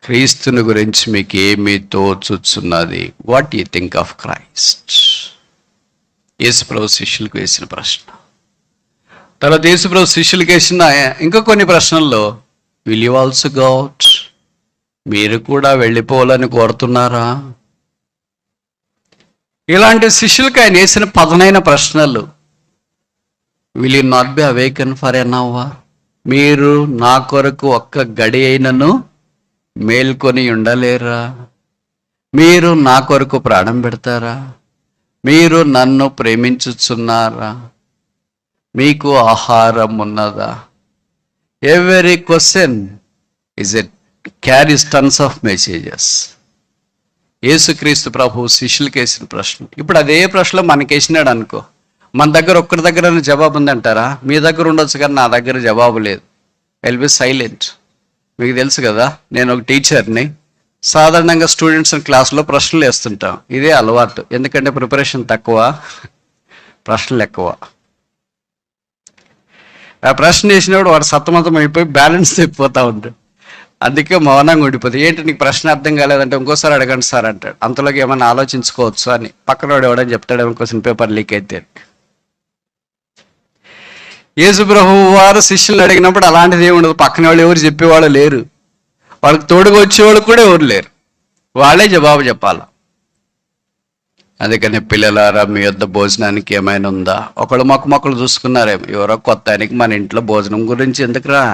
S1: క్రీస్తుని గురించి మీకు ఏమి తోచుచున్నది? What you think of Christ? యేసుప్రభు శిష్యులకు వేసిన ప్రశ్న. తర్వాత యేసుప్రభు శిష్యులకు వేసిన ఇంకా కొన్ని ప్రశ్నల్లో, will you also go out, మీరు కూడా వెళ్ళిపోవాలని కోరుతున్నారా? ఇలాంటి శిష్యులకు ఆయన వేసిన పదునైన ప్రశ్నలు. Will you not be awaken for an hour, మీరు నా కొరకు ఒక్క గడి అయినను మేల్కొని ఉండలేరా? మీరు నా కొరకు ప్రాణం పెడతారా? మీరు నన్ను ప్రేమించుచున్నారా? మీకు ఆహారం ఉన్నదా? Every question is a carries tons of messages. యేసుక్రీస్తు ప్రభు శిష్యులకి వేసిన ప్రశ్న. ఇప్పుడు అదే ప్రశ్న మనకేసినాడు అనుకో, మన దగ్గర ఒక్కరి దగ్గర జవాబు ఉందంటారా? మీ దగ్గర ఉండొచ్చు కానీ నా దగ్గర జవాబు లేదు. I'll be silent. మీకు తెలుసు కదా, నేను ఒక టీచర్ని. సాధారణంగా స్టూడెంట్స్ క్లాస్లో ప్రశ్నలు వేస్తుంటాం. ఇదే అలవాటు. ఎందుకంటే ప్రిపరేషన్ తక్కువ, ప్రశ్నలు ఎక్కువ. ఆ ప్రశ్న వేసినప్పుడు వాడు సతమతం అయిపోయి బ్యాలెన్స్ తెప్పిపోతూ ఉంటాడు. అందుకే మౌనంగా ఉండిపోతుంది. ఏంటి నీకు ప్రశ్న అర్థం కాలేదంటే ఇంకోసారి అడగండి సార్ అంటాడు. అంతలోకి ఏమైనా ఆలోచించుకోవచ్చు అని పక్కన వాడు ఎవడని చెప్తాడేమో, క్వశ్చన్ పేపర్ లీక్ అయితే. యేసు ప్రభువు వారు శిష్యులు అడిగినప్పుడు అలాంటిది ఏమి ఉండదు. పక్కన వాళ్ళు ఎవరు చెప్పేవాళ్ళు లేరు, వాళ్ళకి తోడుగా వచ్చేవాళ్ళు కూడా ఎవరు లేరు, వాళ్ళే జవాబు చెప్పాలి. అందుకని పిల్లలారా, మీ యొద్ద భోజనానికి ఏమైనా ఉందా? ఒకళ్ళు మొక్కలు చూసుకున్నారేమో, ఎవరో కొత్త ఆయనకి మన ఇంట్లో భోజనం గురించి ఎందుకురా?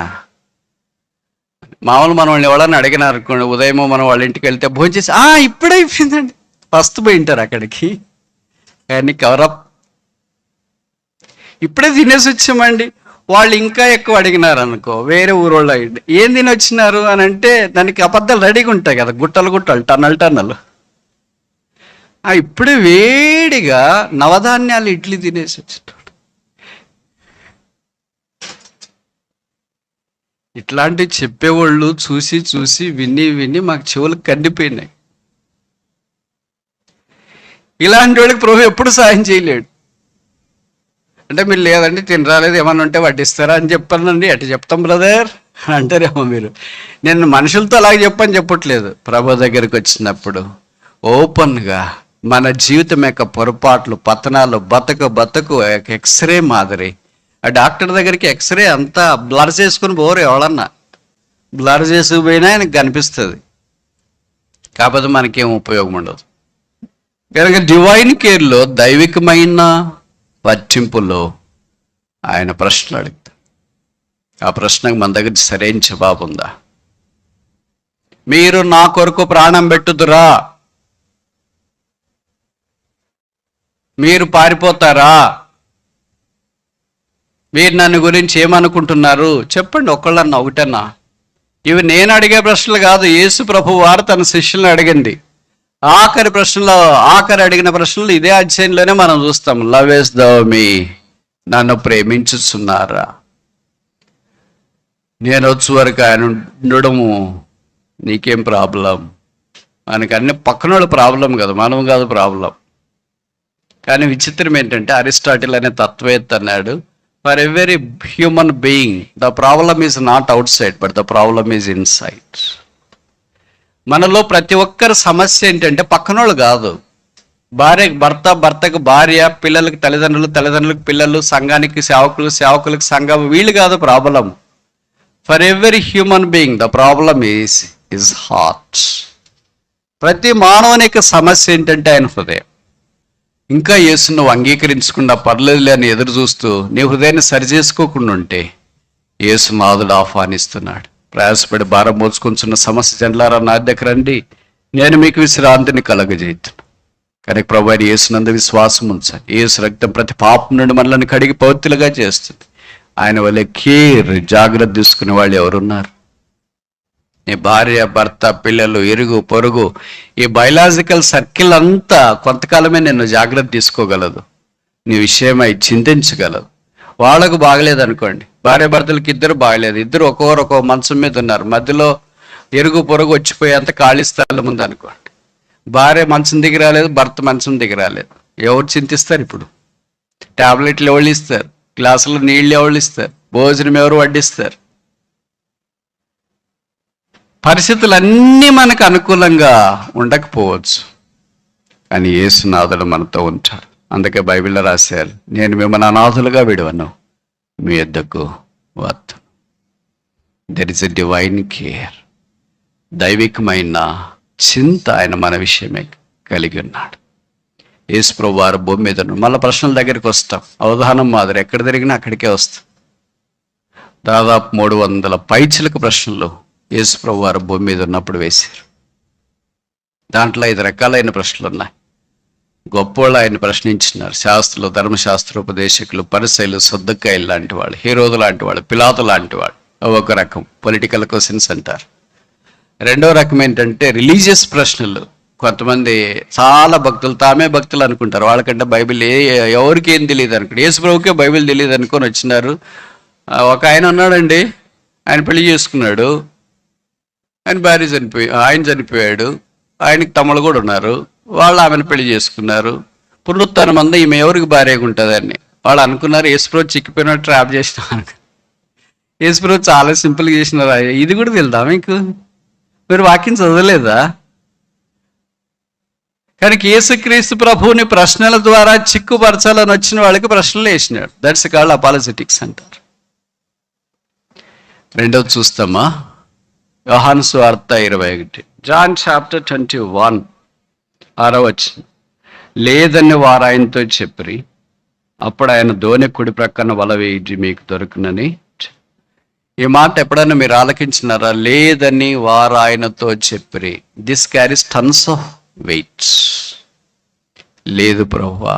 S1: మామూలు మనం వాళ్ళు ఎవరన్నా అడిగినారు అనుకోండి, ఉదయం మనం వాళ్ళ ఇంటికి వెళ్తే భోజనం చేసి ఇప్పుడే అయిపోయిందండి ఫస్ట్ పోయింటారు అక్కడికి. కానీ కవరప్ ఇప్పుడే తినేసి వచ్చామండి. వాళ్ళు ఇంకా ఎక్కువ అడిగినారు అనుకో, వేరే ఊరోళ్ళు అయ్యింది, ఏం తిని వచ్చినారు అని అంటే దానికి అబద్ధాలు రెడీగా ఉంటాయి కదా, గుట్టలు గుట్టలు, టన్నలు. ఇప్పుడే వేడిగా నవధాన్యాలు ఇడ్లీ తినేసి వచ్చినాడు. ఇట్లాంటివి చెప్పేవాళ్ళు చూసి చూసి విని విని మాకు చెవులకు కందిపోయినాయి. ఇలాంటి వాళ్ళకి ప్రభు ఎప్పుడు సాయం చేయలేడు. అంటే మీరు లేదండి తినరాలేదు, ఏమన్నా ఉంటే వడ్డిస్తారా అని చెప్పానండి, అటు చెప్తాం బ్రదర్ అంటారేమో మీరు. నేను మనుషులతో అలాగే చెప్పట్లేదు. ప్రభు దగ్గరికి వచ్చినప్పుడు ఓపెన్గా మన జీవితం యొక్క పొరపాట్లు, పతనాలు, బతకు ఎక్స్రే మాదిరి. ఆ డాక్టర్ దగ్గరికి ఎక్స్రే అంతా బ్లర్ చేసుకుని పోరు, ఎవడన్నా బ్లర్ చేసుకుపోయినా ఆయనకు కనిపిస్తుంది, కాకపోతే మనకేం ఉపయోగం ఉండదు. కనుక డివైన్ కేర్లో, దైవికమైన పట్టింపులో ఆయన ప్రశ్నలు అడుగుతాడు. ఆ ప్రశ్నకు మన దగ్గర సరైన జవాబు ఉందా? మీరు నా కొరకు ప్రాణం పెట్టుదురా? మీరు పారిపోతారా? మీరు నన్ను గురించి ఏమనుకుంటున్నారు? చెప్పండి ఒకళ్ళన్నా, ఒకటన్నా. ఇవి నేను అడిగే ప్రశ్నలు కాదు, యేసు ప్రభు వారు తన శిష్యులను అడిగింది. ఆఖరి అడిగిన ప్రశ్నలు ఇదే అధ్యాయంలోనే మనం చూస్తాం. లవేస్ దౌ మీ, నన్ను ప్రేమించుచున్నారా? నేను వచ్చే వరకు ఆయన ఉండడము నీకేం ప్రాబ్లం? మనకి అన్ని పక్కనోళ్ళు ప్రాబ్లం కదా, మనం కాదు ప్రాబ్లం. కానీ విచిత్రం ఏంటంటే అరిస్టాటిల్ అనే తత్వవేత్త అన్నాడు, for every human being the problem is not out side but the problem is in side. మనలో ప్రతి ఒక్కరి సమస్య ఏంటంటే పక్కనోళ్ళు కాదు. భర్తకు భార్య, పిల్లలకి తల్లిదండ్రులకు పిల్లలు, సంఘానికి సేవకులకు సంఘం, వీళ్ళు కాదు problem. For every human being the problem is heart. ప్రతి మానవునికి సమస్య ఏంటంటే ఆయన హృదయం. ఇంకా యేసును నువ్వు అంగీకరించకుండా పర్లేదులే అని ఎదురు చూస్తూ నీ హృదయాన్ని సరిచేసుకోకుండా ఉంటే యేసు నాథుడు ఆహ్వానిస్తున్నాడు. ప్రయాసపడి భారం మోసుకొంచున్న సమస్య జనులారా నా దగ్గర రండి, నేను మీకు విశ్రాంతిని కలగజేయుదును. కానీ ప్రభు అయిన యేసునందు విశ్వాసం ఉంచాలి. యేసు రక్తం ప్రతి పాపం నుండి మనల్ని కడిగి పవిత్రులుగా చేస్తుంది. ఆయన వల్లే జాగ్రత్త తీసుకునే వాళ్ళు ఎవరున్నారు? నీ భార్య, భర్త, పిల్లలు, ఇరుగు పొరుగు, ఈ బయలాజికల్ సర్కిల్ అంతా కొంతకాలమే నిన్ను జాగ్రత్త తీసుకోగలదు, నీ విషయమై చింతించగలదు. వాళ్ళకు బాగలేదు అనుకోండి, భార్య భర్తలకి ఇద్దరు బాగలేదు, ఇద్దరు ఒక్కో మంచం మీద ఉన్నారు, మధ్యలో ఇరుగు పొరుగు వచ్చిపోయేంత ఖాళీ స్థలం ఉంది అనుకోండి. భార్య మంచం దిగి రాలేదు, భర్త మంచం దిగి రాలేదు, ఎవరు చింతిస్తారు? ఇప్పుడు టాబ్లెట్లు ఎవరు ఇస్తారు? గ్లాసులో నీళ్ళు ఎవరు ఇస్తారు? భోజనం ఎవరు వడ్డిస్తారు? పరిస్థితులన్నీ మనకు అనుకూలంగా ఉండకపోవచ్చు, కానీ యేసునాథుడు మనతో ఉంటాడు. అందుకే బైబిల్లో రాశారు, నేను మిమ్మల్ని అనాథులుగా విడవను, మీ యొద్దకు వద్దును. There is a divine care. దైవికమైన చింత ఆయన మన విషయమే కలిగి ఉన్నాడు. యేసు ప్రభు వారు భూమి మీద మళ్ళీ ప్రశ్నల దగ్గరికి వస్తాం. అవధానం మాదిరి ఎక్కడ తిరిగినా అక్కడికే వస్తాం. దాదాపు 300 పైచిలకు ప్రశ్నలు యేసు ప్రభు వారు భూమి మీద ఉన్నప్పుడు వేశారు. దాంట్లో 5 రకాలైన ప్రశ్నలు ఉన్నాయి. గొప్పోళ్ళు ఆయన ప్రశ్నించినారు. శాస్త్రులు, ధర్మశాస్త్రోపదేశకులు, పరిసయ్యులు, సద్దకాయలు లాంటి వాళ్ళు, హీరోదు లాంటి వాళ్ళు, పిలాతు లాంటి వాళ్ళు. ఒక రకం పొలిటికల్ క్వశ్చన్స్ అంటారు. రెండో రకం ఏంటంటే రిలీజియస్ ప్రశ్నలు. కొంతమంది చాలా భక్తులు, తామే భక్తులు అనుకుంటారు, వాళ్ళకంటే బైబిల్ ఎవరికి ఏం తెలియదు అనుకుంటారు. యేసు ప్రభుకే బైబిల్ తెలియదు అనుకొని వచ్చినారు. ఒక ఆయన ఉన్నాడండి, ఆయన పెళ్లి చేసుకున్నాడు, ఆయన భార్య ఆయన చనిపోయాడు, ఆయనకి తమ్ముళ్ళు కూడా ఉన్నారు, వాళ్ళు ఆమెను పెళ్లి చేసుకున్నారు. పునరుత్థానం అంతా ఈమె ఎవరికి భార్యగా ఉంటుందని వాళ్ళు అనుకున్నారు. యేసుప్రభు చిక్కిపోయినట్టు ట్రాప్ చేసినారు. యేసుప్రభు చాలా సింపుల్గా చేసినారు. ఇది కూడా తెలుదా మీకు? మీరు వాక్యం చదవలేదా? కానీ యేసుక్రీస్తు ప్రభువుని ప్రశ్నల ద్వారా చిక్కుపరచాలని వచ్చిన వాళ్ళకి ప్రశ్నలు వేసినాడు. దట్స్ కాల్డ్ అపాలజెటిక్స్ అంటారు. రెండవది చూస్తామా, యోహాను సువార్త 21, జాన్ చాప్టర్ 21, 6వ వచనం. లేదని వారు ఆయనతో చెప్పిరి. అప్పుడు ఆయన దోణి కుడి ప్రక్కన వల వేయి మీకు దొరుకునని. ఈ మాట ఎప్పుడైనా మీరు ఆలకించినారా? లేదని వారు ఆయనతో చెప్పిరి. This carries tons of weights. లేదు ప్రభువా,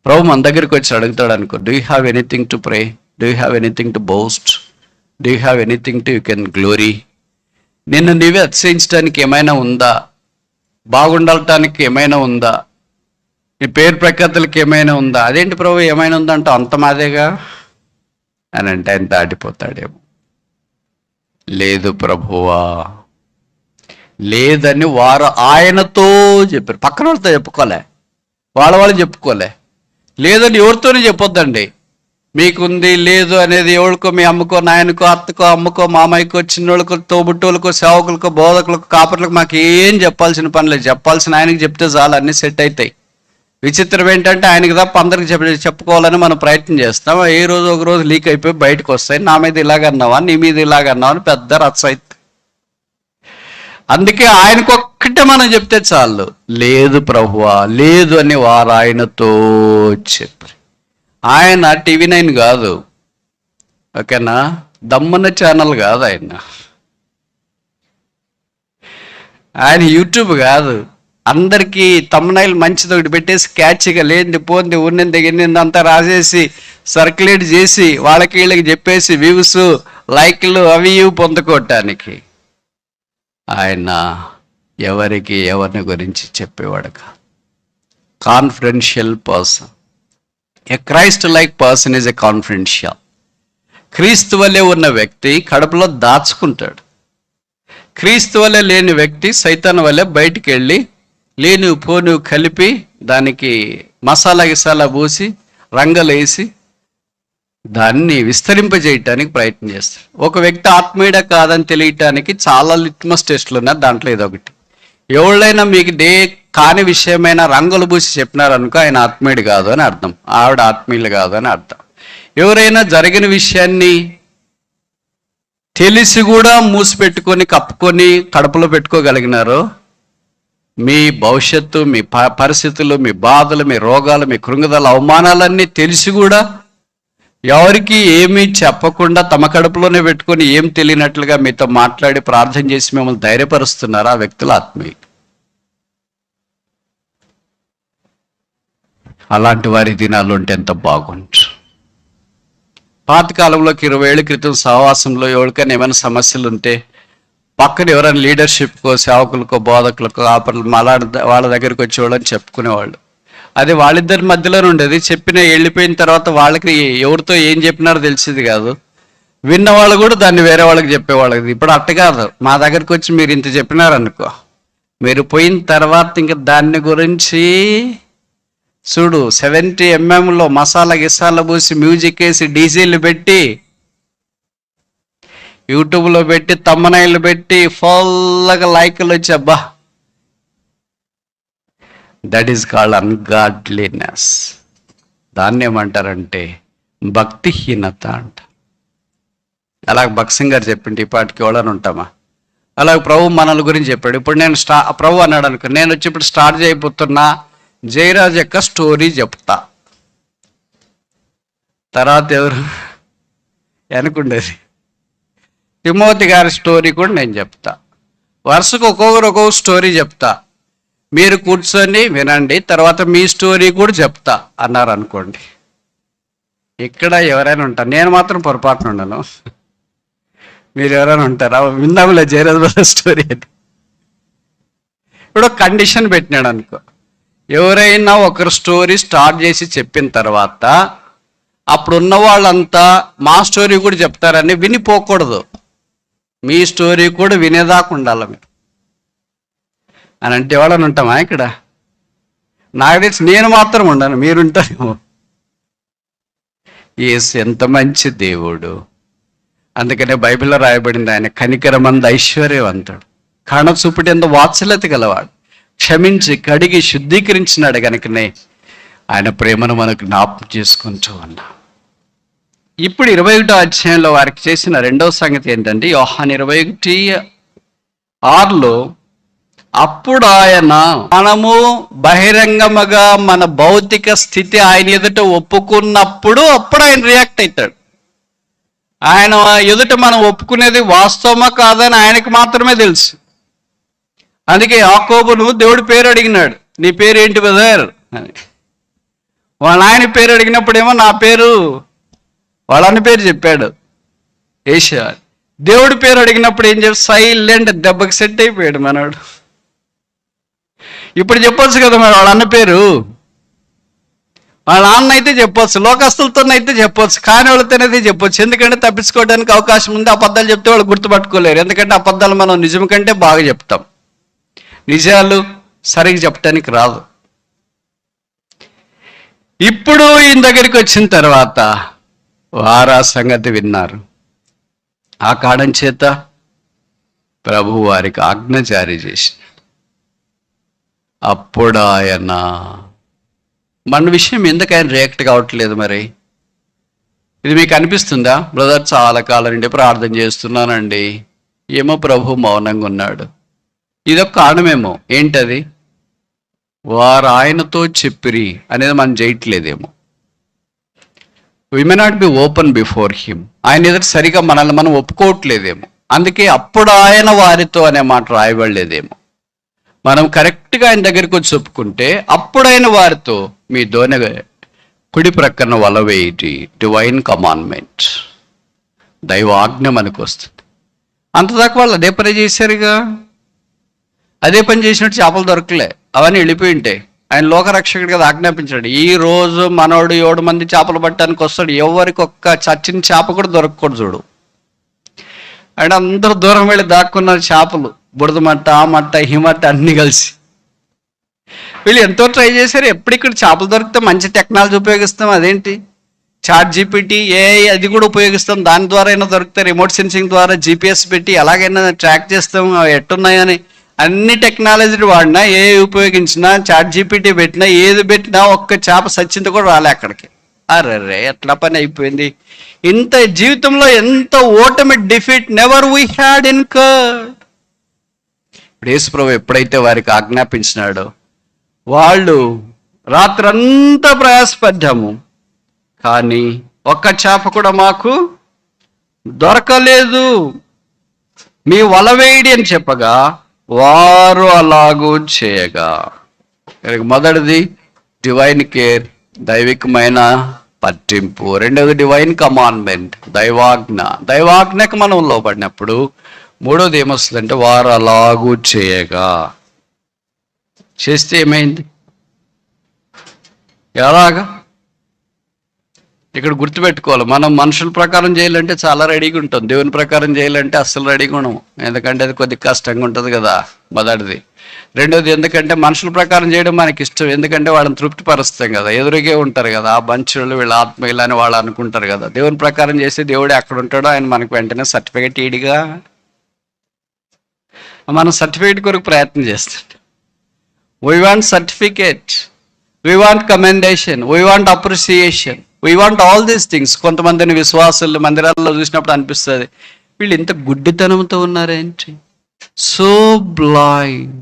S1: ప్రభు మన దగ్గరికి వచ్చి అడుగుతాడు అనుకో, do you have anything to pray, do you have anything to boast, do you have anything to you can glory? నిన్ను నీవే అతిశయించడానికి ఏమైనా ఉందా? బాగుండటానికి ఏమైనా ఉందా? నీ పేరు ప్రఖ్యాతులకి ఏమైనా ఉందా? అదేంటి ప్రభు ఏమైనా ఉందంటే అంత మాదేగా అని అంటే ఆయన దాటిపోతాడేమో. లేదు ప్రభువా, లేదని వారు ఆయనతో చెప్పారు. పక్కన వాళ్ళతో చెప్పుకోలే, వాళ్ళు చెప్పుకోలే. లేదని ఎవరితోనే చెప్పొద్దండి. మీకుంది లేదు అనేది ఎవరికో, మీ అమ్మకో, నాయనకో, అత్తకో, అమ్మకో, మామయ్యకో, చిన్నోళ్ళకో, తోబుట్టోళ్ళకో, సేవకులకో, బోధకులకు, కాపర్లకు మాకు ఏం చెప్పాల్సిన పని లేదు. చెప్పాల్సిన ఆయనకి చెప్తే చాలు, అన్నీ సెట్ అవుతాయి. విచిత్రం ఏంటంటే ఆయనకి తప్ప అందరికి చెప్పుకోవాలని మనం ప్రయత్నం చేస్తాం. ఏ రోజు ఒక రోజు లీక్ అయిపోయి బయటకు వస్తాయి. నా మీద ఇలాగన్నావా, నీ మీద ఇలాగన్నావా అని పెద్ద రచ్చ అయితే. అందుకే ఆయనకు ఒక్కటే మనం చెప్తే చాలు. లేదు ప్రభువా, లేదు అని వారు ఆయనతో చెప్పారు. ఆయన TV9 కాదు, ఓకేనా? దమ్మన్న ఛానల్ కాదు ఆయన యూట్యూబ్ కాదు. అందరికీ తమ్మునైల్ మంచిది ఒకటి పెట్టేసి క్యాచ్గా లేనిది పోంది ఉన్నది గిన్నెంది అంతా రాసేసి సర్క్యులేట్ చేసి వాళ్ళకి వీళ్ళకి చెప్పేసి వ్యూస్, లైక్లు అవి ఇవి పొందుకోవటానికి ఆయన ఎవరిని గురించి చెప్పేవాడు కాదు. Confidential person. A Christ like person is a confidential. క్రీస్తు వలె ఉన్న వ్యక్తి కడుపులో దాచుకుంటాడు. క్రీస్తు వలె లేని వ్యక్తి సైతాన్ వలె బయటికి వెళ్ళి లేని పోను కలిపి దానికి మసాలా గిసాలా పూసి రంగులేసి దాన్ని విస్తరింపజేయటానికి ప్రయత్నం చేస్తాడు. ఒక వ్యక్తి ఆత్మీయుడ కాదని తెలియటానికి చాలా లిట్మస్ టెస్టులు ఉన్నాయి. దాంట్లో ఇదొకటి. ఎవళ్ళైనా మీకు కాని విషయమైన రంగులు పూసి చెప్పినారనుకో ఆయన ఆత్మీయుడు కాదు అని అర్థం, ఆవిడ ఆత్మీయులు కాదు అని అర్థం. ఎవరైనా జరిగిన విషయాన్ని తెలిసి కూడా మూసిపెట్టుకొని కప్పుకొని కడుపులో పెట్టుకోగలిగినారో, మీ భవిష్యత్తు, మీ పరిస్థితులు, మీ బాధలు, మీ రోగాలు, మీ కృంగుదల, అవమానాలన్నీ తెలిసి కూడా ఎవరికి ఏమీ చెప్పకుండా తమ కడుపులోనే పెట్టుకొని ఏం తెలియనట్లుగా మీతో మాట్లాడి ప్రార్థన చేసి మిమ్మల్ని ధైర్యపరుస్తున్నారు. ఆ వ్యక్తులు ఆత్మీయులు. అలాంటి వారి దినాలు ఉంటే ఎంత బాగుంటు. పాతకాలంలోకి 20 ఏళ్ళ క్రితం సహవాసంలో ఎవరికైనా ఏమైనా సమస్యలు ఉంటే పక్కన ఎవరైనా లీడర్షిప్కో, సేవకులకో, బోధకులకో, ఆపర్లు వాళ్ళ దగ్గరికి వచ్చేవాళ్ళని చెప్పుకునేవాళ్ళు. అది వాళ్ళిద్దరి మధ్యలోనే ఉండేది. వెళ్ళిపోయిన తర్వాత వాళ్ళకి ఎవరితో ఏం చెప్పినారో తెలిసేది కాదు. విన్నవాళ్ళు కూడా దాన్ని వేరే వాళ్ళకి చెప్పేవాళ్ళకి. ఇప్పుడు అట్ట కాదు. మా దగ్గరికి వచ్చి మీరు ఇంత చెప్పినారనుకో, మీరు పోయిన తర్వాత ఇంకా దాన్ని గురించి చూడు 70 mm మసాలా గిసాలా పూసి మ్యూజిక్ వేసి డీజీలు పెట్టి యూట్యూబ్లో పెట్టి తమ్మనైళ్ళు పెట్టి ఫుల్గా లైకులు వచ్చి అబ్బా, దట్ ఈస్ కాల్డ్ అన్గాడ్లీనెస్. దాన్ని ఏమంటారంటే భక్తిహీనత అంట. అలాగే భక్సింగ్ గారు చెప్పిండి ఇప్పటికి ఎవడని ఉంటామా? అలాగే ప్రభు మనల గురించి చెప్పాడు. ఇప్పుడు నేను ప్రభు అన్నాడు అనుకో, నేను వచ్చి ఇప్పుడు స్టార్ట్ చేయబోతున్నా జయరాజ్ యొక్క స్టోరీ చెప్తా. తర్వాత ఎవరు అనుకుండేది తిమోతి గారి స్టోరీ కూడా నేను చెప్తా. వరుసకు ఒక్కొక్క స్టోరీ చెప్తా, మీరు కూర్చొని వినండి, తర్వాత మీ స్టోరీ కూడా చెప్తా అన్నారు అనుకోండి. ఇక్కడ ఎవరైనా ఉంటారు, నేను మాత్రం పొరపాటున ఉండను. మీరు ఎవరైనా ఉంటారా? విందాంలే జయరాజ్ బ్రదర్ స్టోరీ అని. ఇప్పుడు కండిషన్ పెట్టినాడు అనుకో, ఎవరైనా ఒకరు స్టోరీ స్టార్ట్ చేసి చెప్పిన తర్వాత అప్పుడున్న వాళ్ళంతా మా స్టోరీ కూడా చెప్తారని వినిపోకూడదు. మీ స్టోరీ కూడా వినేదాకా ఉండాలి మీరు అని అంటే ఎవడని ఉంటామా ఇక్కడ? నాకు తెలిసి నేను మాత్రం ఉండను, మీరుంటారేమో. యేసు ఎంత మంచి దేవుడు. అందుకనే బైబిల్లో రాయబడింది, ఆయన కనికరమందు ఐశ్వర్యవంతుడు, కణచూపుటి ఎంత వాత్సల్యత గలవాడు, క్షమించి కడిగి శుద్ధీకరించినాడు కనుకనే ఆయన ప్రేమను మనకు జ్ఞాపకం చేసుకుంటూ ఉన్నాం. ఇప్పుడు 21వ అధ్యాయంలో వారికి చేసిన రెండవ సంగతి ఏంటంటే, యోహాను 21:6 అప్పుడు ఆయన మనము బహిరంగముగా మన భౌతిక స్థితి ఆయన ఎదుట ఒప్పుకున్నప్పుడు అప్పుడు ఆయన రియాక్ట్ అవుతాడు. ఆయన ఎదుట మనం ఒప్పుకునేది వాస్తవమా కాదని ఆయనకు మాత్రమే తెలుసు. అందుకే యాకోబును దేవుడి పేరు అడిగినాడు, నీ పేరు ఏంటి బ్రదర్ అని. వాళ్ళ ఆయన పేరు అడిగినప్పుడేమో నా పేరు, వాళ్ళని పేరు చెప్పాడు ఏషియా. దేవుడి పేరు అడిగినప్పుడు ఏం చెప్పి సైలెంట్, దెబ్బకి సెట్ అయిపోయాడు మనవాడు. ఇప్పుడు చెప్పొచ్చు కదా మరి వాళ్ళ అన్న పేరు, వాళ్ళ నాన్న అయితే చెప్పొచ్చు, లోకస్తులతోనైతే చెప్పొచ్చు, కాని వాళ్ళతోనైతే చెప్పొచ్చు. ఎందుకంటే తప్పించుకోవడానికి అవకాశం ఉంది. అబద్ధాలు చెప్తే వాళ్ళు గుర్తుపట్టుకోలేరు. ఎందుకంటే అబద్ధాలు మనం నిజం కంటే బాగా చెప్తాం, నిజాలు సరిగ్గా చెప్పడానికి రాదు. ఇప్పుడు ఈయన దగ్గరికి వచ్చిన తర్వాత వారు ఆ సంగతి విన్నారు. ఆ కారణం చేత ప్రభు వారికి ఆజ్ఞ జారీ చేసినాడు. అప్పుడు ఆయన మన విషయం ఎందుకు ఆయన రియాక్ట్ కావట్లేదు? మరి ఇది మీకు అనిపిస్తుందా? బ్రదర్ చాలా కాలం నుండి ప్రార్థన చేస్తున్నానండి, ఏమో ప్రభు మౌనంగా ఉన్నాడు. ఇదొక కారణమేమో. ఏంటది? వారు ఆయనతో చెప్పిరి అనేది మనం చేయట్లేదేమో. We may not be open before him. ఆయన ఎదురు సరిగా మనల్ని మనం ఒప్పుకోవట్లేదేమో. అందుకే అప్పుడు ఆయన వారితో అనే మాట రాయబడలేదేమో. మనం కరెక్ట్గా ఆయన దగ్గరికి వచ్చి ఒప్పుకుంటే అప్పుడైన వారితో మీ దోనె కుడి ప్రక్కన వల వేయటి, డివైన్ కమాండ్మెంట్, దైవాజ్ఞ మనకు వస్తుంది. అంతదాకా వాళ్ళు అదే పని చేశారుగా. అదే పని చేసినట్టు చేపలు దొరకలే, అవన్నీ వెళ్ళిపోయి ఉంటాయి. ఆయన లోకరక్షకుడు కదా ఆజ్ఞాపించాడు. ఈ రోజు మనోడు 7 మంది చేపలు పట్టడానికి వస్తాడు, ఎవరికి ఒక్క చచ్చిన చేప కూడా దొరకకూడదు చూడు. ఆయన అందరూ దూరం వెళ్ళి దాక్కున్నారు చేపలు, బురద మట్ట, ఆ మట్ట, ఈ మట్ట అన్నీ కలిసి. వీళ్ళు ఎంతో ట్రై చేశారు. ఎప్పుడు ఇక్కడ చేపలు దొరికితే మంచి టెక్నాలజీ ఉపయోగిస్తాం, అదేంటి చాట్ జీపీటీ, ఏఐ, అది కూడా ఉపయోగిస్తాం. దాని ద్వారా అయినా దొరుకుతాయి. రిమోట్ సెన్సింగ్ ద్వారా GPS పెట్టి ఎలాగైనా ట్రాక్ చేస్తాం అవి ఎట్టున్నాయని. అన్ని టెక్నాలజీలు వాడినా, ఏ ఉపయోగించినా, చాట్ జీపీటీ పెట్టినా, ఏది పెట్టినా ఒక్క చేప సచ్చింది కూడా రాలే అక్కడికి. అరే ఎట్లా పని అయిపోయింది. ఇంత జీవితంలో ఎంత ఓటమి, defeat never we had incurred. ఇప్పుడు యేసుప్రభు ఎప్పుడైతే వారికి ఆజ్ఞాపించినాడో వాళ్ళు రాత్రంతా ప్రయాసపడ్డాము, కానీ ఒక్క చేప కూడా మాకు దొరకలేదు, మీ వల వేయడి అని చెప్పగా వారు అలాగూ చేయగా. మొదటిది డివైన్ కేర్, దైవికమైన పట్టింపు. రెండవది డివైన్ కమాండ్మెంట్, దైవాజ్ఞ. దైవాజ్ఞకు మనం లోబడినప్పుడు మూడోది ఏమొస్తుందంటే వారు అలాగూ చేయగా. చేస్తే ఏమైంది? ఎలాగా? ఇక్కడ గుర్తుపెట్టుకోవాలి, మనం మనుషుల ప్రకారం చేయాలంటే చాలా రెడీగా ఉంటాం, దేవుని ప్రకారం చేయాలంటే అస్సలు రెడీగా ఉండము. ఎందుకంటే అది కొద్దిగా కష్టంగా ఉంటుంది కదా, మొదటిది. రెండోది, ఎందుకంటే మనుషుల ప్రకారం చేయడం మనకి ఇష్టం, ఎందుకంటే వాళ్ళని తృప్తిపరుస్తాం కదా, ఎదురుగే ఉంటారు కదా ఆ బంచులు, వీళ్ళ ఆత్మీయులు అని వాళ్ళు అనుకుంటారు కదా. దేవుని ప్రకారం చేస్తే దేవుడు ఎక్కడ ఉంటాడో ఆయన మనకు వెంటనే సర్టిఫికేట్ ఇడిగా, మనం సర్టిఫికేట్ కొరకు ప్రయత్నం చేస్తుంటాం. We want certificate, we want commendation, we want appreciation, we want all these things. కొంతమందిని విశ్వాసులు మందిరాల్లో చూసినప్పుడు అనిపిస్తుంది, వీళ్ళు ఇంత గుడ్డితనంతో ఉన్నారేంటి, సో బ్లైండ్.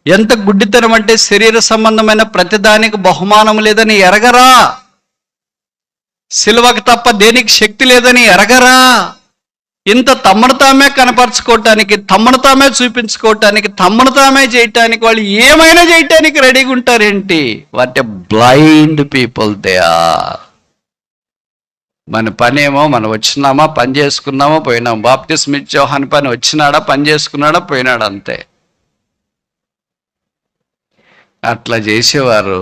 S1: ఎంత గుడ్డితనం అంటే శరీర సంబంధమైన ప్రతిదానికి బహుమానం లేదని ఎరగరా, సిలువకు తప్ప దేనికి శక్తి లేదని ఎరగరా, ఇంత తమను తామే కనపరచుకోవటానికి, తమను తామే చూపించుకోవటానికి, తమను తామే చేయటానికి, వాళ్ళు ఏమైనా చేయటానికి రెడీగా ఉంటారేంటి? What a blind people they are. మన పనేమో మనం వచ్చినామా, పని చేసుకున్నామా, పోయినామా. బాప్తిస్మా ఇచ్చే యోహాను పని వచ్చినాడా, పని చేసుకున్నాడా, పోయినాడా, అంతే. అట్లా చేసేవారు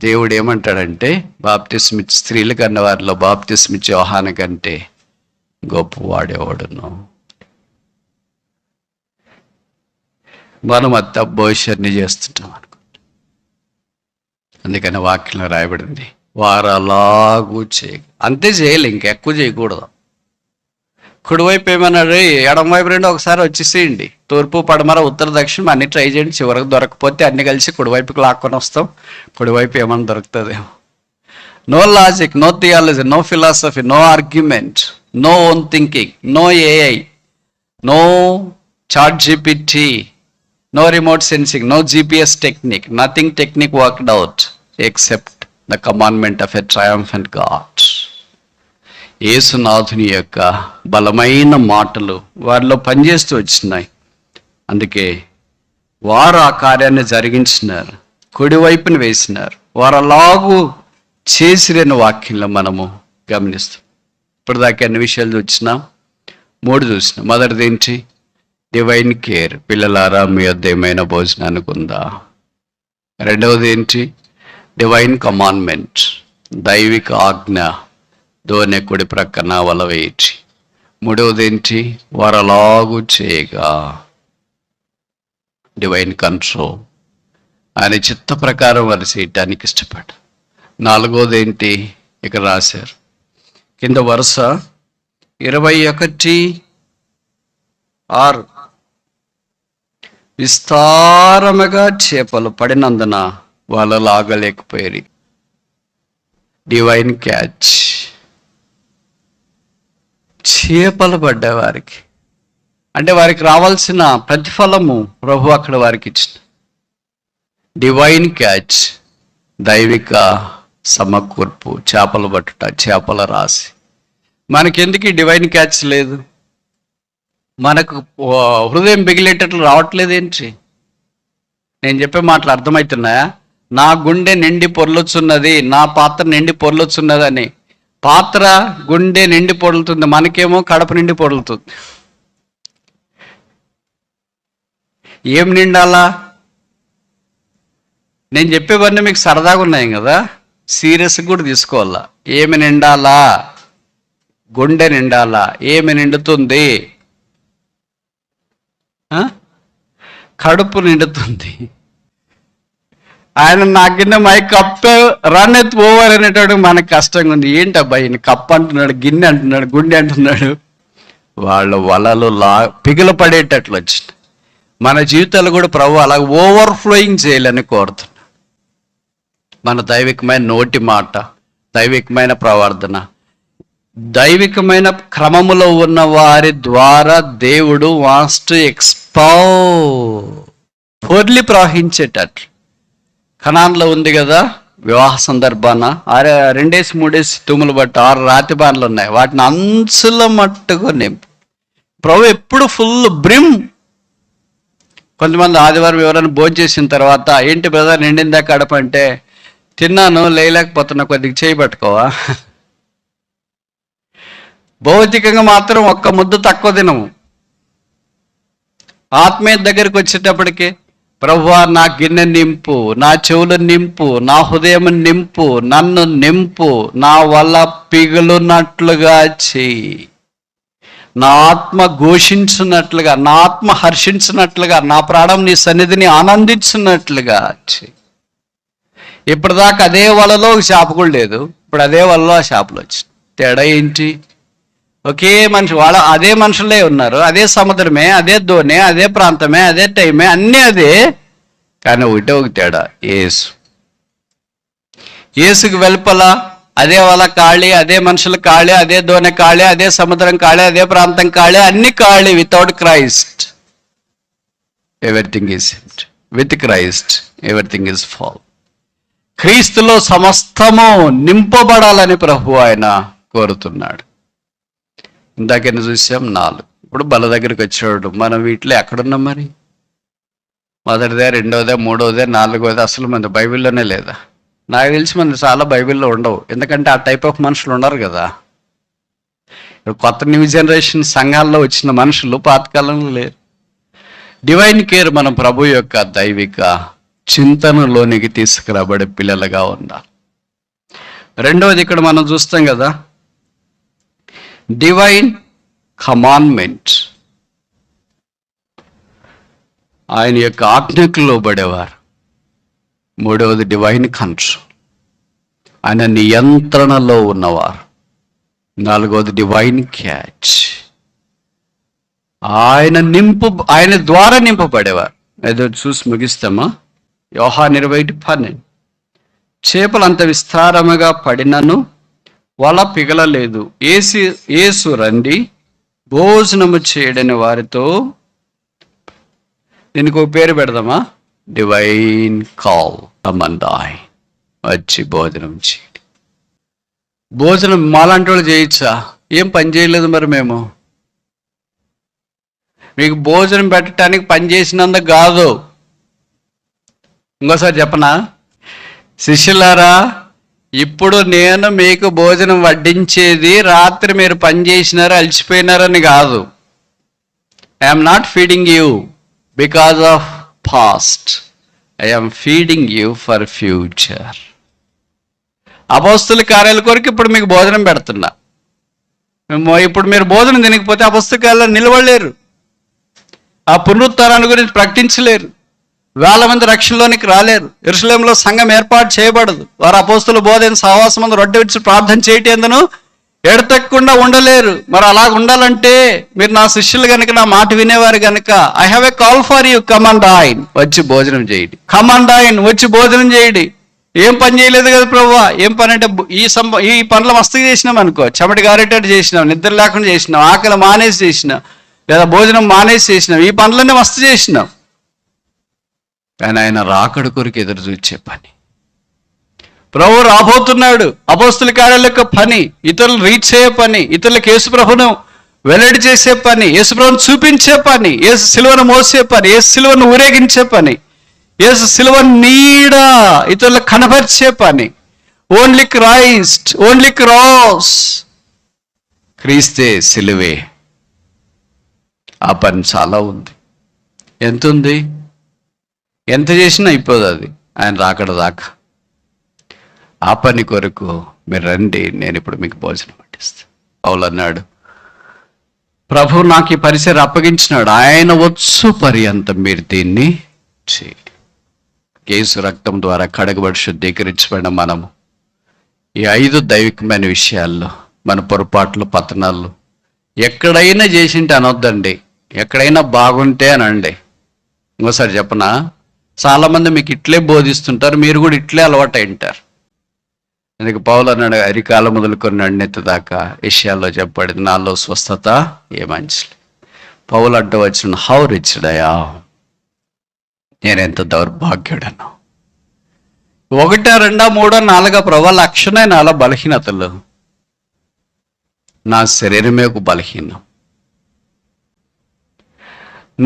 S1: దేవుడు ఏమంటాడంటే, బాప్తిస్మా స్త్రీలు కన్న వారిలో బాప్తిస్మా ఇచ్చే యోహాను కంటే గొప్పవాడేవాడును. మనం అత్త భవిష్యత్ని చేస్తుంటాం అనుకుంటా. అందుకని వాక్యంలో రాయబడింది వారు అలాగూ అంతే చేయాలి, ఇంకెక్కువ చేయకూడదు. కుడివైపు ఏమన్నాడు, ఎడమవైపు రెండు ఒకసారి వచ్చేసేయండి, తూర్పు పడమర ఉత్తర దక్షిణం అన్ని ట్రై చేయండి, చివరికి దొరకపోతే అన్ని కలిసి కుడివైపుకి లాక్కొని వస్తాం, కుడివైపు ఏమన్నా దొరుకుతుందేమో. No logic, no theology, no philosophy, no argument, no own thinking, no AI, no chat GPT, no remote sensing, no GPS technique, nothing technique worked out except the commandment of a triumphant God. యేసునాథుని యొక్క బలమైన మాటలు వారిలో పనిచేస్తూ వచ్చినాయి. అందుకే వారు ఆ కార్యాన్ని జరిగించినారు, కుడివైపున వేసినారు. వారు అలాగూ చేసిరని వాక్యంలో మనము గమనిస్తాం. ఇప్పుడు దాకా అన్ని విషయాలు చూసినాం, 3 చూసినాం. మొదటిది ఏంటి? Divine care. పిల్లలారా మీ వద్ద ఏమైనా భోజనానికి ఉందా? రెండవది ఏంటి? డివైన్ కమాండ్మెంట్, దైవిక ఆజ్ఞ, దోనె కుడి ప్రక్కన వల వేయచి. మూడవది ఏంటి? వారలాగు చేయగా, డివైన్ కంట్రోల్, ఆయన చిత్త ప్రకారం వారు చేయటానికి ఇష్టపడ్డ. నాలుగోది ఏంటి? ఇక్కడ రాశారు కింద వరుస 21:6. విస్తారముగా చేపలు పడినందున వాళ్ళు లాగలేకపోయారు. Divine catch. చేపలు పడ్డవారికి అంటే వారికి రావాల్సిన ప్రతిఫలము ప్రభు అక్కడ వారికి ఇచ్చిన డివైన్ క్యాచ్, దైవిక సమకూర్పు, చేపలు పట్టుట, చేపల రాశి. మనకెందుకు ఈ డివైన్ క్యాచ్ లేదు? మనకు హృదయం బిగిలేటట్లు రావట్లేదేంటి? నేను చెప్పే మాటలు అర్థమవుతున్నాయా? నా గుండె నిండి పొర్లుచున్నది, నా పాత్ర నిండి పొర్లుచున్నది అని. పాత్ర గుండె నిండి పొర్లుతుంది, మనకేమో కడప నిండి పొర్లుతుంది. ఏం నిండాలా? నేను చెప్పేవన్నీ మీకు సరదాగా ఉన్నాయి కదా, సీరియస్గా కూడా తీసుకోవాలా. ఏమి నిండాలా? గుండె నిండాలా. ఏమి నిండుతుంది? కడుపు నిండుతుంది. ఆయన నా గిన్నె మై కప్ రన్ ఎత్ ఓవర్ అనేటాడు. మనకు కష్టంగా ఉంది. ఏంటబ్బా ఈయన కప్ అంటున్నాడు, గిన్నె అంటున్నాడు, గుండె అంటున్నాడు. వాళ్ళ వలలు పిగిల పడేటట్లు వచ్చింది. మన జీవితాలు కూడా ప్రభు అలా ఓవర్ఫ్లోయింగ్ చేయాలని కోరుతున్నాడు. మన దైవికమైన నోటి మాట, దైవికమైన ప్రవర్తన, దైవికమైన క్రమములో ఉన్న వారి ద్వారా దేవుడు వాంట్స్ టు పొర్లి ప్రవహించేటట్లు. కనాన్లో ఉంది కదా వివాహ సందర్భాన 2-3 తుమ్ములు బట్టి 6 రాతి బాణలు ఉన్నాయి. వాటిని అంచుల మట్టుగా నింపు. ప్రభు ఎప్పుడు ఫుల్ బ్రిమ్. కొంతమంది ఆదివారం ఎవరైనా భోజనం చేసిన తర్వాత, ఏంటి బ్రదర్ నిండిందా కడప అంటే, తిన్నాను లేలేకపోతున్నా, కొద్దిగా చేయి పట్టుకోవా. భౌతికంగా మాత్రం ఒక్క ముద్ద తక్కువ తినము. ఆత్మీయ దగ్గరికి వచ్చేటప్పటికి, ప్రభువా నా గిన్నె నింపు, నా చెవులు నింపు, నా హృదయం నింపు, నన్ను నింపు, నా వల్ల పిగులున్నట్లుగా చెయ్యి, నా ఆత్మ ఘోషించినట్లుగా, నా ఆత్మ హర్షించినట్లుగా, నా ప్రాణం నీ సన్నిధిని ఆనందించినట్లుగా చెయ్యి. ఇప్పటిదాకా అదే వలలో ఒక చేప కూడా లేదు, ఇప్పుడు అదే వలలో ఆ చేపలు వచ్చింది. తేడా ఏంటి? ఒకే మనిషి, వాళ్ళ అదే మనుషులే ఉన్నారు, అదే సముద్రమే, అదే దోణి, అదే ప్రాంతమే, అదే టైమే, అన్నీ అదే. కానీ ఒకటే ఒక తేడా, యేసుకు వెలుపల అదే వల ఖాళీ, అదే మనుషులు ఖాళీ, అదే దోణి ఖాళీ, అదే సముద్రం ఖాళీ, అదే ప్రాంతం ఖాళీ, అన్ని ఖాళీ. Without Christ everything is empty. With Christ everything is full. క్రీస్తులో సమస్తము నింపబడాలని ప్రభు ఆయన కోరుతున్నాడు. ఇందాకైనా చూసాం 4. ఇప్పుడు బల దగ్గరికి వచ్చాడు. మనం వీటిలో ఎక్కడున్నాం మరి? మొదటిదే, రెండవదే, మూడవదే, నాలుగవదే అసలు మన బైబిల్లోనే లేదా? నాకు తెలిసి మన చాలా బైబిల్లో ఉండవు. ఎందుకంటే ఆ టైప్ ఆఫ్ మనుషులు ఉన్నారు కదా. కొత్త న్యూ జనరేషన్ సంఘాల్లో వచ్చిన మనుషులు పాతకాలంలో లేరు. డివైన్ కేర్ మనం ప్రభు యొక్క దైవిక చింతనలోనికి తీసుకురాబడే పిల్లలుగా ఉండాలి. రెండవది ఇక్కడ మనం చూస్తాం కదా, డివైన్ కమాండ్మెంట్. ఆయన యొక్క ఆజ్ఞకు లోబడేవారు. మూడవది డివైన్ కంట్రోల్, ఆయన నియంత్రణలో ఉన్నవారు. నాలుగవది డివైన్ క్యాచ్, ఆయన ద్వారా నింపబడేవారు. ఏదో చూసి ముగిస్తామా? యోహాను 20:12. చేపలు అంత విస్తారముగా పడినను వల పిగలలేదు. యేసు రండి భోజనము చేయడని వారితో. దీనికి ఒక పేరు పెడదామా? Divine call. కమందాయ్, వచ్చి భోజనం చేయండి. భోజనం మాలాంటి వాళ్ళు చేయొచ్చా? ఏం పని చేయలేదు మరి మేము. మీకు భోజనం పెట్టడానికి పని చేసినందుకు కాదు. ఇంకోసారి చెప్పనా? శిష్యులారా, ఇప్పుడు నేను మీకు భోజనం వడ్డించేది రాత్రి మీరు పని చేసినారు అలసిపోయినారని కాదు. I'm not feeding you because of past, I'm feeding you for future. అపోస్తుల కార్యాల కొరకు ఇప్పుడు మీకు భోజనం పెడుతున్నా. ఇప్పుడు మీరు భోజనం తినకపోతే అపోస్తుల కార్యాలు నిలవలేరు, ఆ పునరుత్థానాన్ని గురించి ప్రకటించలేరు, వేల మంది రక్షణలోనికి రాలేరు, యెరూషలేములో సంఘం ఏర్పాటు చేయబడదు. వారు అపోస్తుల బోధన సహవాసం మంది రొట్టె విడిచి ప్రార్థన చేయటేందును ఎడతెక్కకుండా ఉండలేరు. మరి అలా ఉండాలంటే మీరు నా శిష్యులు కనుక, నా మాట వినేవారు కనుక, I have a call for you, come and dine, వచ్చి భోజనం చేయండి. కమ్ అండ్ డైన్, వచ్చి భోజనం చేయండి. ఏం పని చేయలేదు కదా ప్రభువా, ఏం పని అంటే ఈ పనులు మస్తుగా చేసినాం అనుకో, చెమటి గారేటట్టు చేసినాం, నిద్ర లేకుండా చేసినాం, ఆకలి మానేసి చేసినాం, లేదా భోజనం మానేసి చేసినాం, ఈ పనులన్నీ మస్తు చేసినాం. కానీ ఆయన రాకడ కొరకు ఎదురు చూచే పని. ప్రభు రాబోతున్నాడు. అపోస్తుల కార్యాల యొక్క పని ఇతరులు రీచ్ అయ్యే పని, ఇతరులకు యేసు ప్రభును వెల్లడి చేసే పని, యేసు ప్రభును చూపించే పని, యేసు సిలువను మోసే పని, యేసు సిలువను ఊరేగించే పని, యేసు సిలువను నీడ ఇతరులకు కనపరిచే పని. ఓన్లీ క్రైస్ట్, ఓన్లీ క్రాస్, క్రీస్తే సిలువే. ఆ పని చాలా ఉంది. ఎంత ఉంది? ఎంత చేసినా అయిపోదు అది ఆయన రాకడ దాకా. ఆ పని కొరకు మీరు రండి, నేను ఇప్పుడు మీకు భోజనం పట్టిస్తాను. పౌలు అన్నాడు, ప్రభు నాకు ఈ పరిసర అప్పగించినాడు, ఆయన వచ్చు పర్యంతం మీరు దీన్ని చేయండి. యేసు రక్తం ద్వారా కడగబడి శుద్ధీకరించబడిన మనము ఈ 5 దైవికమైన విషయాల్లో మన పొరపాట్లు, పతనాలు ఎక్కడైనా చేసింటే అనొద్దండి, ఎక్కడైనా బాగుంటే అనండి. ఇంకోసారి చెప్పనా, చాలామంది మీకు ఇట్లే బోధిస్తుంటారు, మీరు కూడా ఇట్లే అలవాటు అయింటారు. అందుకే పౌలు అన్నాడు, అరికాలం మొదలుకొని నడినెత్తి దాకా విషయాల్లో చెప్పబడింది, నాలో స్వస్థత ఏ మంచిది. పౌలు అంటూ వచ్చిన, హౌ రిచ్డయా, నేనెంత దౌర్భాగ్యుడను. 1, 2, 3, 4 ప్రభా లక్షణే నాలో బలహీనతలు. నా శరీరమే ఒక బలహీనం,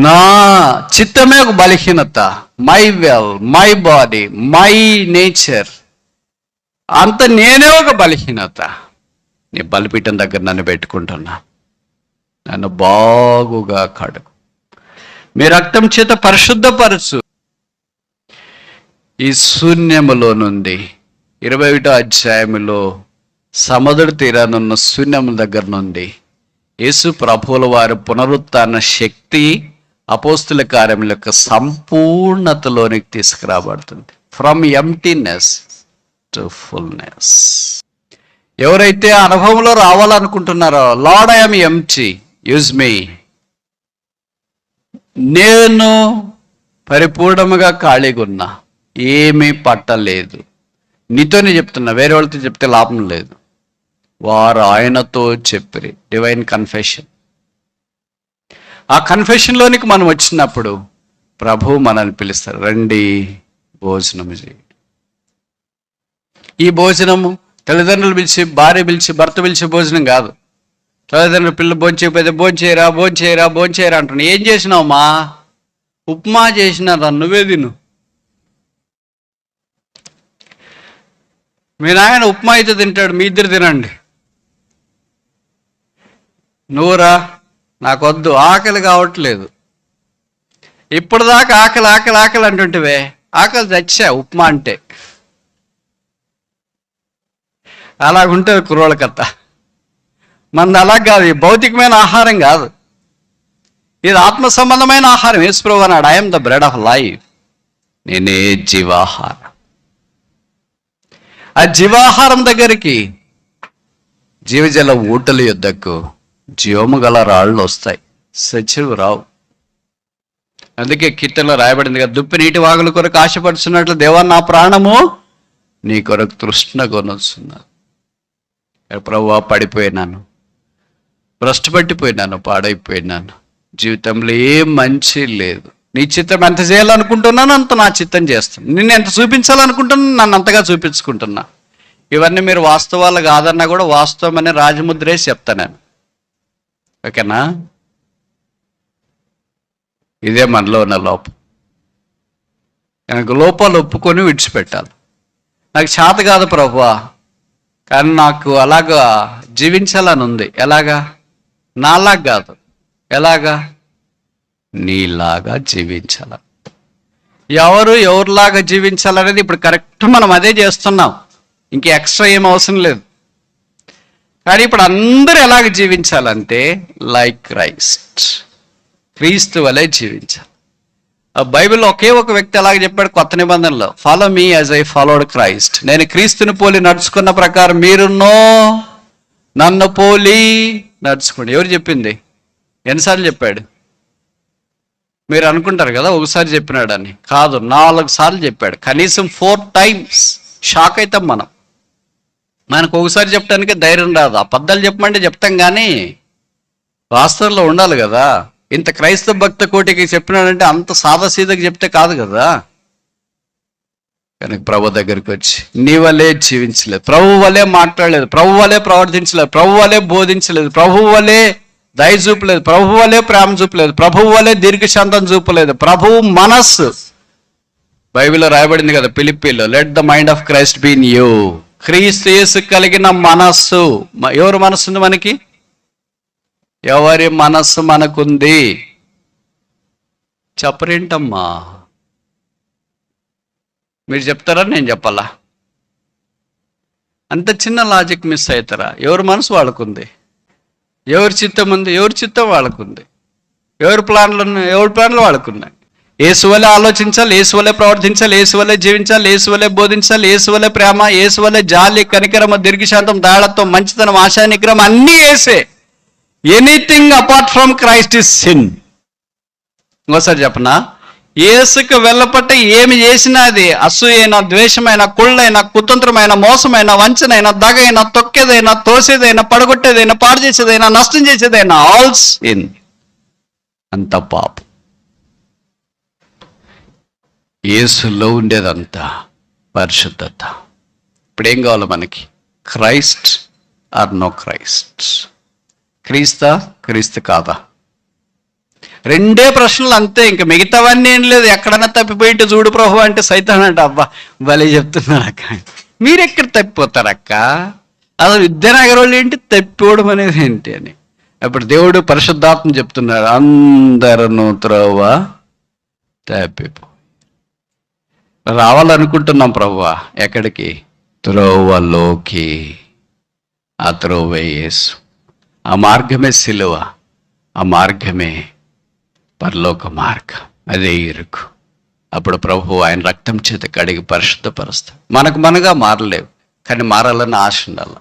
S1: నా చిత్తమే ఒక బలహీనత, my well, my body, my nature, అంత నేనే ఒక బలహీనత. నీ బలిపీఠం దగ్గర నన్ను పెట్టుకుంటున్నా, నన్ను బాగుగా కడుగు, మీ రక్తం చేత పరిశుద్ధపరచు. ఈ శూన్యములో నుండి 21వ అధ్యాయములో సముద్ర తీరానున్న శూన్యముల దగ్గర నుండి యేసు ప్రభువుల వారి పునరుత్థాన శక్తి అపోస్తుల కార్యముల యొక్క సంపూర్ణతలోనికి తీసుకురాబడుతుంది. From emptiness to fullness. ఎవరైతే అనుభవంలో రావాలనుకుంటున్నారో, Lord I am empty, use me, నేను పరిపూర్ణముగా ఖాళీగా ఉన్నా, ఏమీ పట్టలేదు, నీతోనే చెప్తున్నా, వేరే వాళ్ళతో చెప్తే లాభం లేదు. వారు ఆయనతో చెప్పిరి. Divine confession. ఆ కన్ఫెషన్లోనికి మనం వచ్చినప్పుడు ప్రభు మనల్ని పిలుస్తారు, రండి భోజనము చేయండి. ఈ భోజనము తల్లిదండ్రులు పిలిచి, భార్య పిలిచి, భర్త పిలిచే భోజనం కాదు. తల్లిదండ్రులు పిల్లలు భోంచేయకపోతే భోంచేయరా, భోంచేయరా, భోంచేయరా అంటున్నాను. ఏం చేసినావు మా? ఉప్మా చేసినారా, నువ్వే తిను. మీ నాయన ఉప్మా అయితే తింటాడు, మీ ఇద్దరు తినండి. నువ్వురా, నాకొద్దు, ఆకలి కావట్లేదు. ఇప్పటిదాకా ఆకలి ఆకలి ఆకలి అంటుంటివే, ఆకలి చచ్చా ఉప్మా అంటే. అలాగుంటుంది కుర్రోళ్ళ కథ. మనది అలా కాదు, ఈ భౌతికమైన ఆహారం కాదు, ఇది ఆత్మ సంబంధమైన ఆహారం. యేసు ప్రభువు అన్నాడు, I'm the bread of life, నేనే జీవాహారం. ఆ జీవాహారం దగ్గరికి, జీవజల ఊటల యొద్దకు జీవము గల రాళ్ళు వస్తాయి, సచివు రావు. అందుకే కీర్తనలో రాయబడింది కదా, దుప్పి నీటి వాగుల కొరకు ఆశపడుతున్నట్లు దేవా నా ప్రాణము నీ కొరకు తృష్ణగొనొస్తున్నది. ప్రభువా పడిపోయినాను, భ్రష్టుపట్టిపోయినాను, పాడైపోయినాను, జీవితంలో ఏం మంచి లేదు, నీ చిత్తం ఎంత చేయాలనుకుంటున్నాను అంత నా చిత్తం చేస్తాను, నిన్ను ఎంత చూపించాలనుకుంటున్నాను నన్ను అంతగా చూపించుకుంటున్నా. ఇవన్నీ మీరు వాస్తవాలు కాదన్నా కూడా వాస్తవం అనే రాజముద్రేసి చెప్తాను నేను. ఓకేనా? ఇదే మనలో ఉన్న లోపం. కనుక లోపాలు ఒప్పుకొని విడిచిపెట్టాలి. నాకు చేత కాదు ప్రభువా, కానీ నాకు అలాగా జీవించాలని ఉంది. ఎలాగా? నాలాగా కాదు. ఎలాగా? నీలాగా జీవించాల. ఎవరిలాగా జీవించాలనేది ఇప్పుడు కరెక్ట్ మనం అదే చేస్తున్నాం. ఇంక ఎక్స్ట్రా ఏం అవసరం లేదు. కానీ ఇప్పుడు అందరూ ఎలాగ జీవించాలంటే లైక్ క్రైస్ట్, క్రీస్తు వలె జీవించాలి. ఆ బైబిల్లో ఒకే ఒక వ్యక్తి ఎలాగ చెప్పాడు కొత్త నిబంధనలో, follow me as I followed Christ. నేను క్రీస్తుని పోలి నడుచుకున్న ప్రకారం మీరున్నో నన్ను పోలి నడుచుకోండి. ఎవరు చెప్పింది? ఎన్నిసార్లు చెప్పాడు? మీరు అనుకుంటారు కదా ఒకసారి చెప్పినాడని. కాదు, 4 సార్లు చెప్పాడు. కనీసం 4 times. షాక్ అవుతాం మనం. మనకు ఒకసారి చెప్పడానికి ధైర్యం రాదు. అబద్ధాలు చెప్పమంటే చెప్తాం, కానీ వాస్తవంలో ఉండాలి కదా. ఇంత క్రైస్తవ భక్త కోటికి చెప్పినాడంటే అంత సాదాసీదకి చెప్తే కాదు కదా. కనుక ప్రభు దగ్గరికి వచ్చి నీ వలే జీవించలేదు, ప్రభు వలే మాట్లాడలేదు, ప్రభు వలే ప్రవర్తించలేదు, ప్రభు వలే బోధించలేదు, ప్రభు వలే దయ చూపలేదు, ప్రభు వలే ప్రేమ చూపలేదు, ప్రభు వలే దీర్ఘశాంతం చూపలేదు. ప్రభువు మనస్సు బైబిల్లో రాయబడింది కదా ఫిలిప్పీలో, let the mind of Christ be in you. క్రీస్తు యేసు కలిగిన మనస్సు. ఎవరి మనస్సు ఉంది మనకి? ఎవరి మనస్సు మనకుంది? చెప్పరేంటమ్మా? మీరు చెప్తారా నేను చెప్పాలా? అంత చిన్న లాజిక్ మిస్ అవుతారా? ఎవరి మనసు వాళ్ళకుంది, ఎవరి చిత్తం ఉంది, ఎవరి చిత్తం వాళ్ళకుంది, ఎవరి ప్లాన్లు వాళ్ళకున్నాయి. యేసు వలె ఆలోచించాలి, యేసు వలె ప్రవర్తించాలి, యేసు వలె జీవించాలి, యేసు వలె బోధించాలి, యేసు వలె ప్రేమ, యేసు వలె జాలి, కనికరమ, దీర్ఘశాంతం, దాళత్వం, మంచితనం, ఆశా నిగ్రహం అన్నీ యేసే. Anything apart from Christ is sin. ఇంకోసారి చెప్పనా? యేసుకు వెళ్ళపట్ట ఏమి చేసినా అది అసూయైన, ద్వేషమైన, కుళ్ళైన, కుతంత్రమైన, మోసమైన, వంచనైన, దగైన, తొక్కేదైనా, తోసేదైనా, పడగొట్టేదైనా, పాడు చేసేదైనా, నష్టం చేసేదైనా ఆల్ సిన్. అంత పాపం. యేసులో ఉండేదంతా పరిశుద్ధత. ఇప్పుడు ఏం కావాలి మనకి? Christ or no Christ? క్రీస్తా, క్రీస్తు కాదా? 2 ప్రశ్నలు అంతే. ఇంకా మిగతావన్నీ ఏం లేదు. ఎక్కడన్నా తప్పిపోయింటే చూడు ప్రభు అంటే సైతాన్ అంటే అబ్బా భలే చెప్తున్నారు అక్క. మీరెక్కడ తప్పిపోతారక్క? అసలు విద్యానగర్ వాళ్ళు ఏంటి తప్పిపోవడం అనేది ఏంటి అని. అప్పుడు దేవుడు పరిశుద్ధాత్మ చెప్తున్నాడు, అందరూ త్రోవ తప్పిపో. రావాలనుకుంటున్నాం ప్రభువా, ఎక్కడికి? త్రోవలోకి. ఆ త్రోవే యేసు, ఆ మార్గమే సిలువ, ఆ మార్గమే పరలోక మార్గం. అదే ఇరుకు. అప్పుడు ప్రభు ఆయన రక్తం చేత కడిగి పరిశుద్ధపరుస్తాడు. మనగా మారలేవు, కానీ మారాలన్న ఆశ ఉండాలి.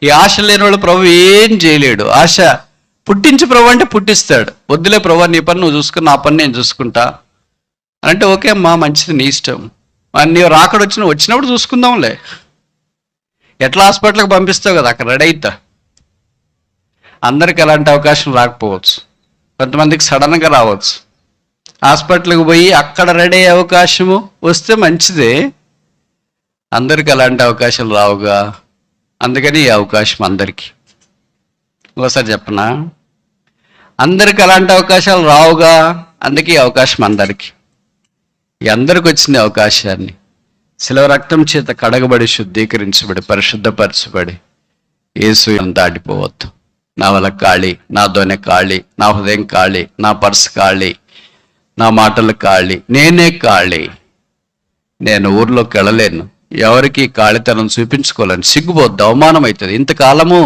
S1: ఈ ఆశ లేని వాళ్ళు ప్రభు ఏం చేయలేడు. ఆశ పుట్టించి ప్రభు అంటే పుట్టిస్తాడు. వద్దులే ప్రభు నీ పని నువ్వు చూసుకుని, నా పని నేను చూసుకుంటా అంటే ఓకే అమ్మా, మంచిది, నీ ఇష్టం. నీ రాకడ వచ్చినప్పుడు చూసుకుందాంలే. ఎట్లా హాస్పిటల్కి పంపిస్తావు కదా, అక్కడ రెడీ అవుతా. అందరికి ఎలాంటి అవకాశం రాకపోవచ్చు, కొంతమందికి సడన్గా రావచ్చు. హాస్పిటల్కి పోయి అక్కడ రెడీ అయ్యే అవకాశము వస్తే మంచిదే. అందరికి అలాంటి అవకాశాలు రావుగా. అందుకని ఈ అవకాశం అందరికీ. ఒకసారి చెప్పనా? అందరికి అలాంటి అవకాశాలు రావుగా, అందుకే ఈ అవకాశం అందరికీ. ఈ అందరికి వచ్చిన అవకాశాన్ని శిలువ రక్తం చేత కడగబడి, శుద్ధీకరించబడి, పరిశుద్ధపరచబడి యేసు దాటిపోవద్దు. నా వల్ల ఖాళీ, నా దొనె ఖాళీ, నా హృదయం ఖాళీ, నా పర్సు ఖాళీ, నా మాటలు ఖాళీ, నేనే ఖాళీ. నేను ఊర్లోకి వెళ్ళలేను, ఎవరికి ఖాళీతనం చూపించుకోలేను, సిగ్గుపోద్దు, అవమానం అవుతుంది. ఇంతకాలము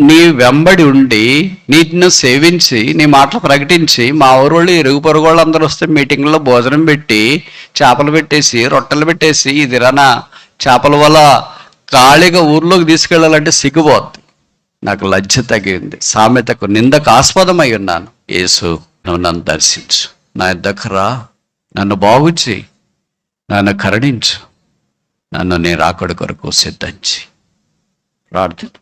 S1: నీ వెంబడి ఉండి, నీటిని సేవించి, నీ మాటలు ప్రకటించి, మా ఊరోళ్ళు ఇరుగు పొరుగు వాళ్ళు అందరూ వస్తే మీటింగ్లో భోజనం పెట్టి, చేపలు పెట్టేసి, రొట్టెలు పెట్టేసి, ఇది రానా చేపల వల్ల ఖాళీగా ఊర్లోకి తీసుకెళ్ళాలంటే సిగ్గుపోద్ది. నాకు లజ్జ తగ్గింది. సామెతకు నిందకు ఆస్పదమై ఉన్నాను. యేసు, నువ్వు నన్ను దర్శించు, నా యొద్దకు రా, నన్ను బాగు చేయి, నన్ను కరుణించు, నన్ను నీ రాకడ కొరకు సిద్ధంచి ప్రార్థన.